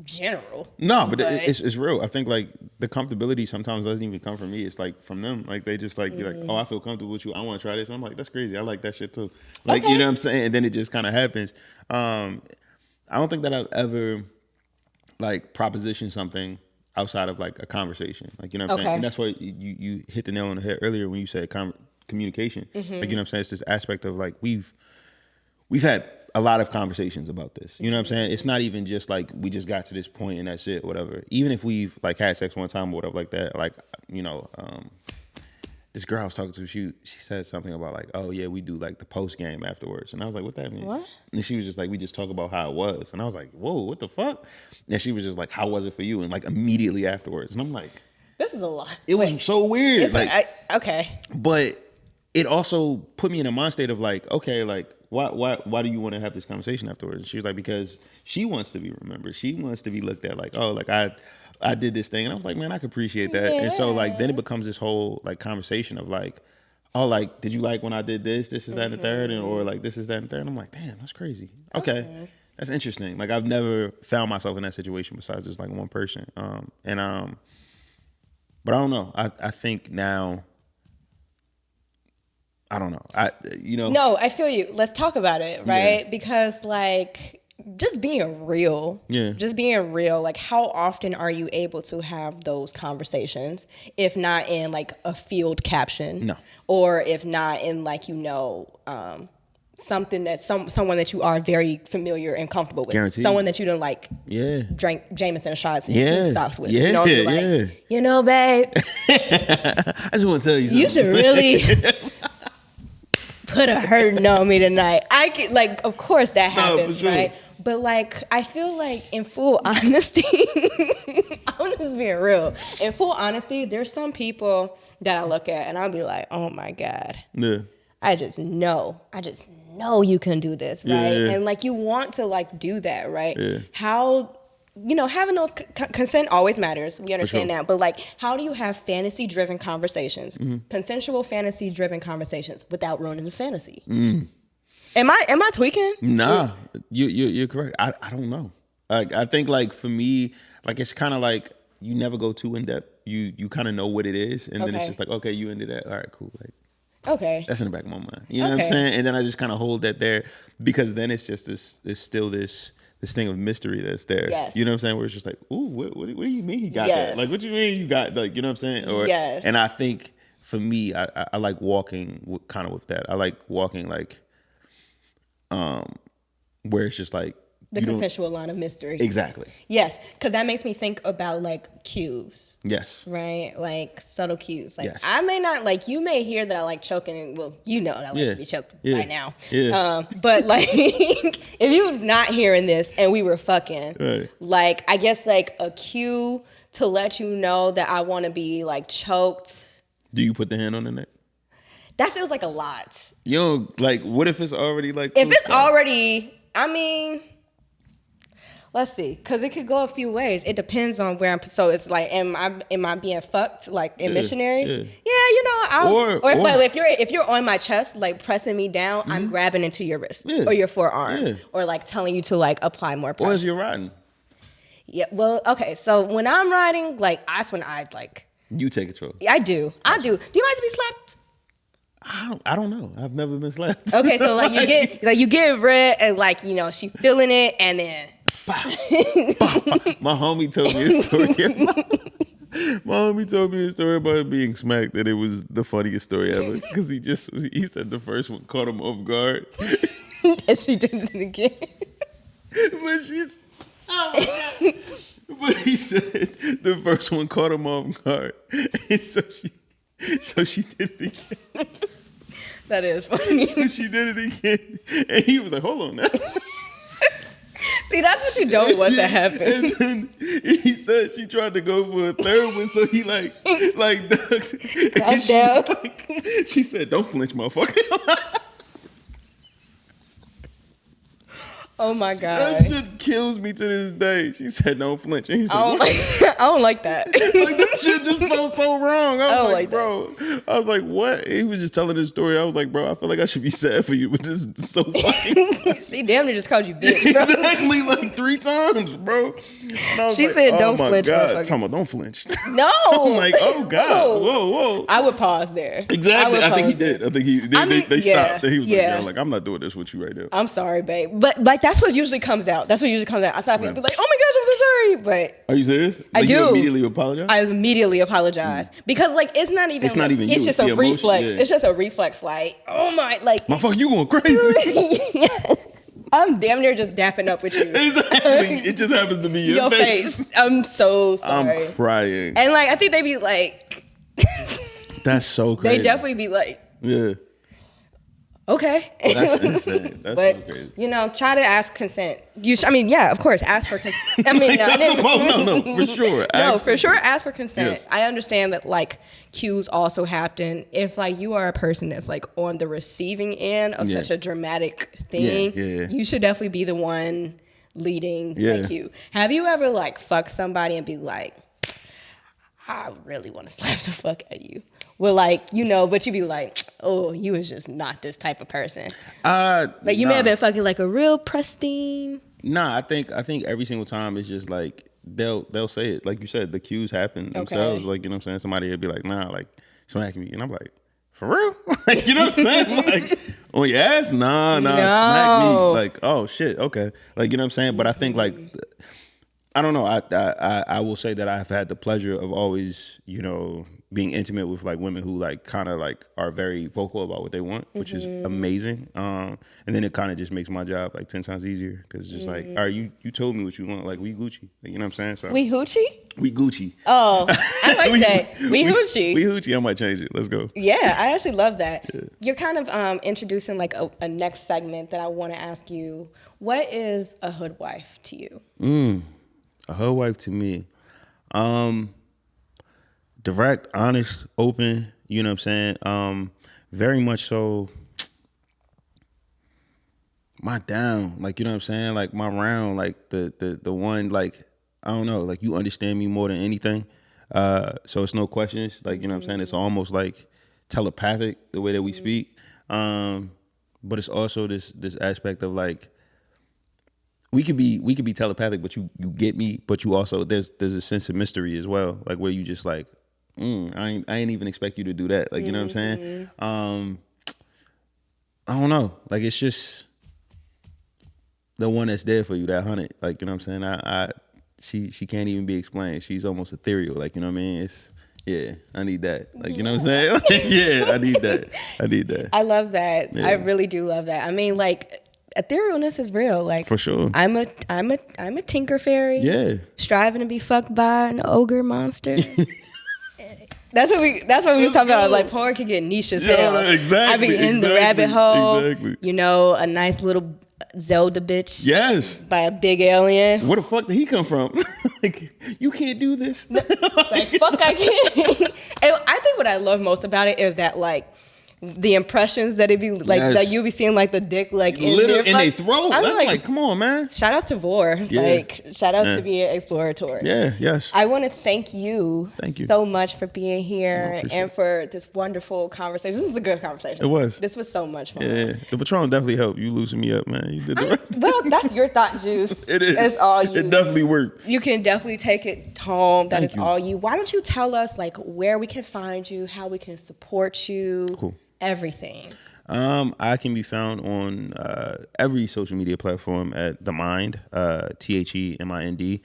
general. No, but it's real. I think like the comfortability sometimes doesn't even come from me. It's like from them. Like they just like be like, oh, I feel comfortable with you. I want to try this. And I'm like, that's crazy. I like that shit too. Like, you know what I'm saying? And then it just kind of happens. I don't think that I've ever like propositioned something outside of like a conversation. Like, you know what I'm saying? And that's why you hit the nail on the head earlier when you said communication. Like, you know what I'm saying? It's this aspect of like we've had a lot of conversations about this. You know what I'm saying? It's not even just like we just got to this point and that's it, whatever. Even if we've like had sex one time or whatever like that, like, you know, this girl I was talking to, she said something about like, oh yeah, we do like the post game afterwards. And I was like, what that mean? What? And she was just like, we just talk about how it was. And I was like, whoa, what the fuck? And she was just like, how was it for you? And like immediately afterwards. And I'm like, this is a lot. It was so weird. It's like, okay. But it also put me in a mind state of like, okay, like, why do you want to have this conversation afterwards? And she was like, because she wants to be remembered. She wants to be looked at like, oh, like I did this thing. And I was like, man, I could appreciate that. Yeah. And so like, then it becomes this whole like conversation of like, oh, like, did you like when I did this is that and the third, and or like this is that and the third? And I'm like, damn, that's crazy. Okay. That's interesting. Like I've never found myself in that situation besides just like one person. But I don't know. I think now, I don't know. No, I feel you. Let's talk about it, right? Yeah. Because like just being real. Yeah. Just being real. Like how often are you able to have those conversations? If not in like a field caption. No. Or if not in like, something that someone that you are very familiar and comfortable with. Guaranteed. Someone that you don't like drink Jameson shots and tube socks with. Yeah. Babe. I just want to tell you something. You should really put a hurting on me tonight. I can, like, of course that happens, sure. right? But like, I feel like in full honesty, I'm just being real. In full honesty, there's some people that I look at and I'll be like, oh my God. Yeah. I just know you can do this, right? Yeah. And like, you want to like do that, right? Yeah. How, having those consent always matters. We understand sure. that. But like, how do you have fantasy-driven conversations, consensual fantasy-driven conversations without ruining the fantasy? Am I tweaking? Nah, you're correct. I don't know. Like I think like for me, like it's kind of like you never go too in depth. You kind of know what it is, and then it's just like, okay, you into that. All right, cool. Like, okay, that's in the back of my mind. You know what I'm saying? And then I just kind of hold that there because then it's just this thing of mystery that's there. Yes. You know what I'm saying? Where it's just like, ooh, what do you mean he got that? Like, what do you mean you got, like, you know what I'm saying? Or, and I think for me, I like walking kind of with that. I like walking like, where it's just like The consensual line of mystery. Exactly. Yes, because that makes me think about like cues. Yes. Right? Like subtle cues. Like yes. I may not, like you may hear that I like choking, and well, you know that I like to be choked by now. Yeah. But like if you're not hearing this and we were fucking, right. like I guess like a cue to let you know that I want to be like choked. Do you put the hand on the neck? That feels like a lot. You know, like what if it's already like if it's already, I mean, let's see, because it could go a few ways. It depends on where I'm. So it's like, am I being fucked like in missionary? Yeah, you know. If you're on my chest, like pressing me down, I'm grabbing into your wrist or your forearm, or like telling you to like apply more pressure. Or as you're riding. Yeah. Well, okay. So when I'm riding, like that's when I like. You take control. I do. I do. Do you like to be slapped? I don't know. I've never been slapped. Okay, so like you get red and like, you know, she feeling it and then bah, bah, bah. My homie told me a story. My homie told me a story about being smacked, and it was the funniest story ever because he said the first one caught him off guard. And she did it again. But she's oh my God. But he said the first one caught him off guard. And so she did it again. That is funny. So she did it again. And he was like, hold on now. See, that's what you don't want to happen. And then he said she tried to go for a third one, so he like ducked. And she said, don't flinch, motherfucker. Oh my God. That shit kills me to this day. She said, don't flinch. And he said, I don't like that. Like that shit just felt so wrong. I was like, bro. That. I was like, what? He was just telling his story. I was like, bro, I feel like I should be sad for you, but this is so fucking. She damn near just called you bitch, bro. Exactly, like 3 times, bro. She said, don't flinch. Talking about, don't flinch. No. I'm like, oh God, whoa. I would pause there. Exactly. I think he did. I think they stopped. And he was yeah. like, I'm not doing this with you right now. I'm sorry, babe. But like that's what usually comes out. I saw people be like, oh my gosh, I'm so sorry. But are you serious? I do. You immediately apologize? I immediately apologize. Because like it's not even you. It's just a reflex. Yeah. It's just a reflex, like, oh my, like motherfucker, you going crazy. Yeah. I'm damn near just dapping up with you. Exactly. It just happens to be your face. I'm so sorry. I'm crying. And like I think they be like that's so crazy. They definitely be like, yeah. Okay. That's insane. That's so crazy. You know, try to ask consent. Yeah, of course, ask for consent. I mean, no, for sure. Ask for consent. Yes. I understand that like cues also happen if like you are a person that's like on the receiving end of such a dramatic thing. Yeah. You should definitely be the one leading that cue. Have you ever like fucked somebody and be like, I really want to slap the fuck out of you? Well, like, you know, but you be like, oh, you was just not this type of person. Like you may have been fucking like a real pristine. Nah, I think every single time it's just like they'll say it. Like you said, the cues happen themselves. Like, you know what I'm saying? Somebody will be like, nah, like smacking me. And I'm like, for real? Like, you know what I'm saying? Like, on your ass? Nah, smack me. Like, oh shit, okay. Like, you know what I'm saying? But I think like I don't know. I will say that I've had the pleasure of always, you know, being intimate with like women who like kind of like are very vocal about what they want, which is amazing. And then it kind of just makes my job like 10 times easier because it's just like, all right, you told me what you want, like we Gucci, like, you know what I'm saying? So we hoochie? We Gucci. Oh, I like that. We hoochie. We hoochie. I might change it. Let's go. Yeah, I actually love that. Yeah. You're kind of introducing like a next segment that I want to ask you. What is a hood wife to you? A hood wife to me. Direct, honest, open, you know what I'm saying? Very much so my down, like, you know what I'm saying? Like my round, like the one, like, I don't know, like you understand me more than anything. So it's no questions, like, you know what I'm saying? It's almost like telepathic the way that we speak. But it's also this aspect of like, we could be telepathic, but you get me, but you also, there's a sense of mystery as well, like where you just like, I ain't even expect you to do that. Like, you know what I'm saying? I don't know. Like, it's just the one that's there for you, that 100. Like, you know what I'm saying? She can't even be explained. She's almost ethereal. Like, you know what I mean? I need that. Like, you know what I'm saying? Like, I need that. I love that. Yeah. I really do love that. I mean, like, etherealness is real. Like For sure. I'm a tinker fairy. Yeah. Striving to be fucked by an ogre monster. That's what we was talking about. Like porn can get niche as hell. Exactly. I be in the rabbit hole. Exactly. You know, a nice little Zelda bitch. Yes. By a big alien. Where the fuck did he come from? Like, you can't do this. Like fuck, I can't. And I think what I love most about it is that like the impressions that it be like that you be seeing like the dick like in their throat. I'm like, come on, man. Shout out to Vor. Yeah. Like shout out to being exploratory. Yeah, yes. I want to thank you so much for being here and for this wonderful conversation. This is a good conversation. It was. This was so much fun. Yeah, the Patron definitely helped you loosen me up, man. You did the right. Well, that's your thought juice. It is. It's all you. It definitely worked. You can definitely take it home. That Thank is you. all you. Why don't you tell us like where we can find you, how we can support you, Cool. everything. I can be found on every social media platform at theMIND, TheMIND.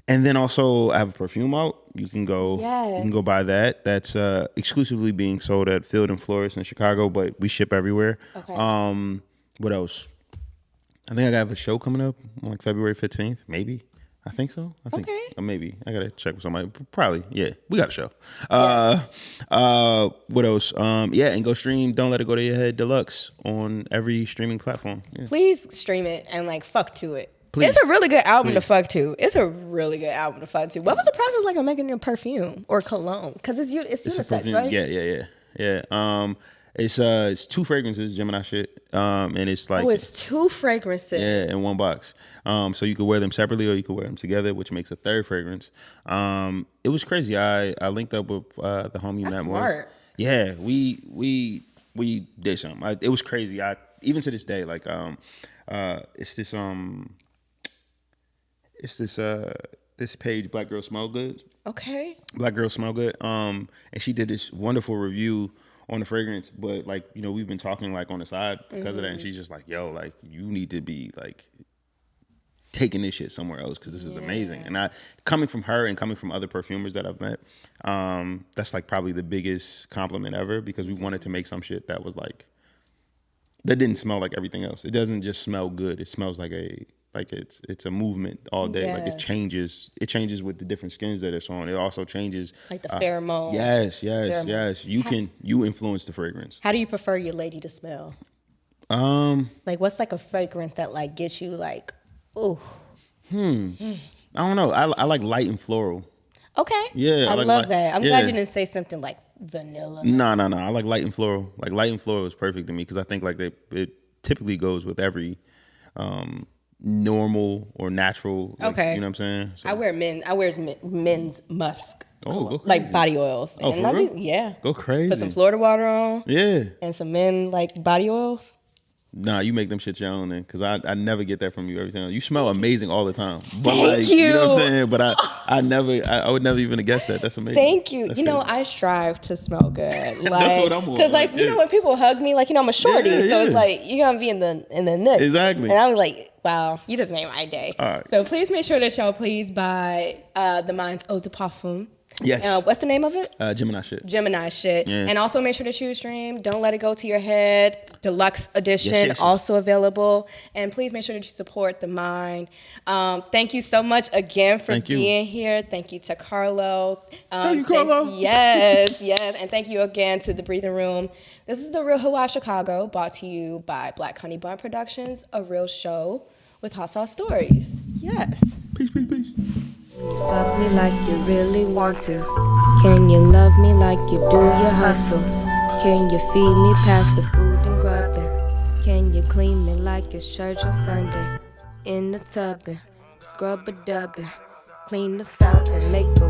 And then also I have a perfume out. You can go buy that. That's exclusively being sold at Field and Florist in Chicago, but we ship everywhere. Okay. What else? I think I have a show coming up on like February 15th, maybe. I think so. I think maybe I gotta check with somebody. Probably, yeah. We got a show. What else? And go stream "Don't Let It Go to Your Head" Deluxe on every streaming platform. Yeah. Please stream it and like fuck to it. Please. It's a really good album to fuck to. It's a really good album to fuck to. What was the process like of making your perfume or cologne? Because it's unisex, right? Yeah. It's 2 fragrances, Gemini shit. And it's like it's 2 fragrances. Yeah, in one box. So you could wear them separately or you could wear them together, which makes a 3rd fragrance. It was crazy. I linked up with the homie Matt Morris. Smart. Yeah, we did something. It was crazy. Even to this day, like this page, Black Girls Smell Good. Okay. Black Girls Smell Good. And she did this wonderful review on the fragrance, but like, you know, we've been talking like on the side because of that, and she's just like, yo, like you need to be like taking this shit somewhere else because this is amazing. And coming from her and coming from other perfumers that I've met, that's like probably the biggest compliment ever, because we wanted to make some shit that was like, that didn't smell like everything else. It doesn't just smell good. It smells like it's a movement all day. Like it changes with the different skins that it's on. It also changes like the pheromones. Yes. You influence the fragrance. How do you prefer your lady to smell? Like what's like a fragrance that like gets you like, ooh. I don't know. I like light and floral. Okay. Yeah. I love that. I'm glad you didn't say something like vanilla. No. I like light and floral. Like light and floral is perfect to me because I think like it typically goes with every normal or natural. Like, you know what I'm saying? So. I wear men's musk. Oh, like body oils. Oh, for real? Yeah. Go crazy. Put some Florida water on. Yeah. And some men like body oils. Nah, you make them shit your own then, because I never get that from you every time. You smell amazing all the time. But Thank you. You know what I'm saying? But I would never even have guessed that. That's amazing. Thank you. That's you know, crazy. I strive to smell good. Like, that's what I'm on. Because like, you know, when people hug me, like, you know, I'm a shorty. So it's like, you're going to be in the nook. Exactly. And I'm like, wow, you just made my day. All right. So please make sure that y'all please buy theMIND's Eau de Parfum. Yes. What's the name of it? Gemini shit. Gemini shit. Yeah. And also make sure that you stream Don't Let It Go to Your Head. Deluxe edition, yes. Also available. And please make sure that you support theMIND. Thank you so much again for being here. Thank you to Carlo. Thank you, Carlo. Yes. And thank you again to The Breathing Room. This is the Real Hoodwives of Chicago, brought to you by BlkHoneyBun Productions, a real show with hot sauce stories. Yes. Peace. Fuck me like you really want to. Can you love me like you do your hustle? Can you feed me past the food and grubbing? Can you clean me like it's church on Sunday? In the tubbing, scrub a dubbing, clean the fountain, make a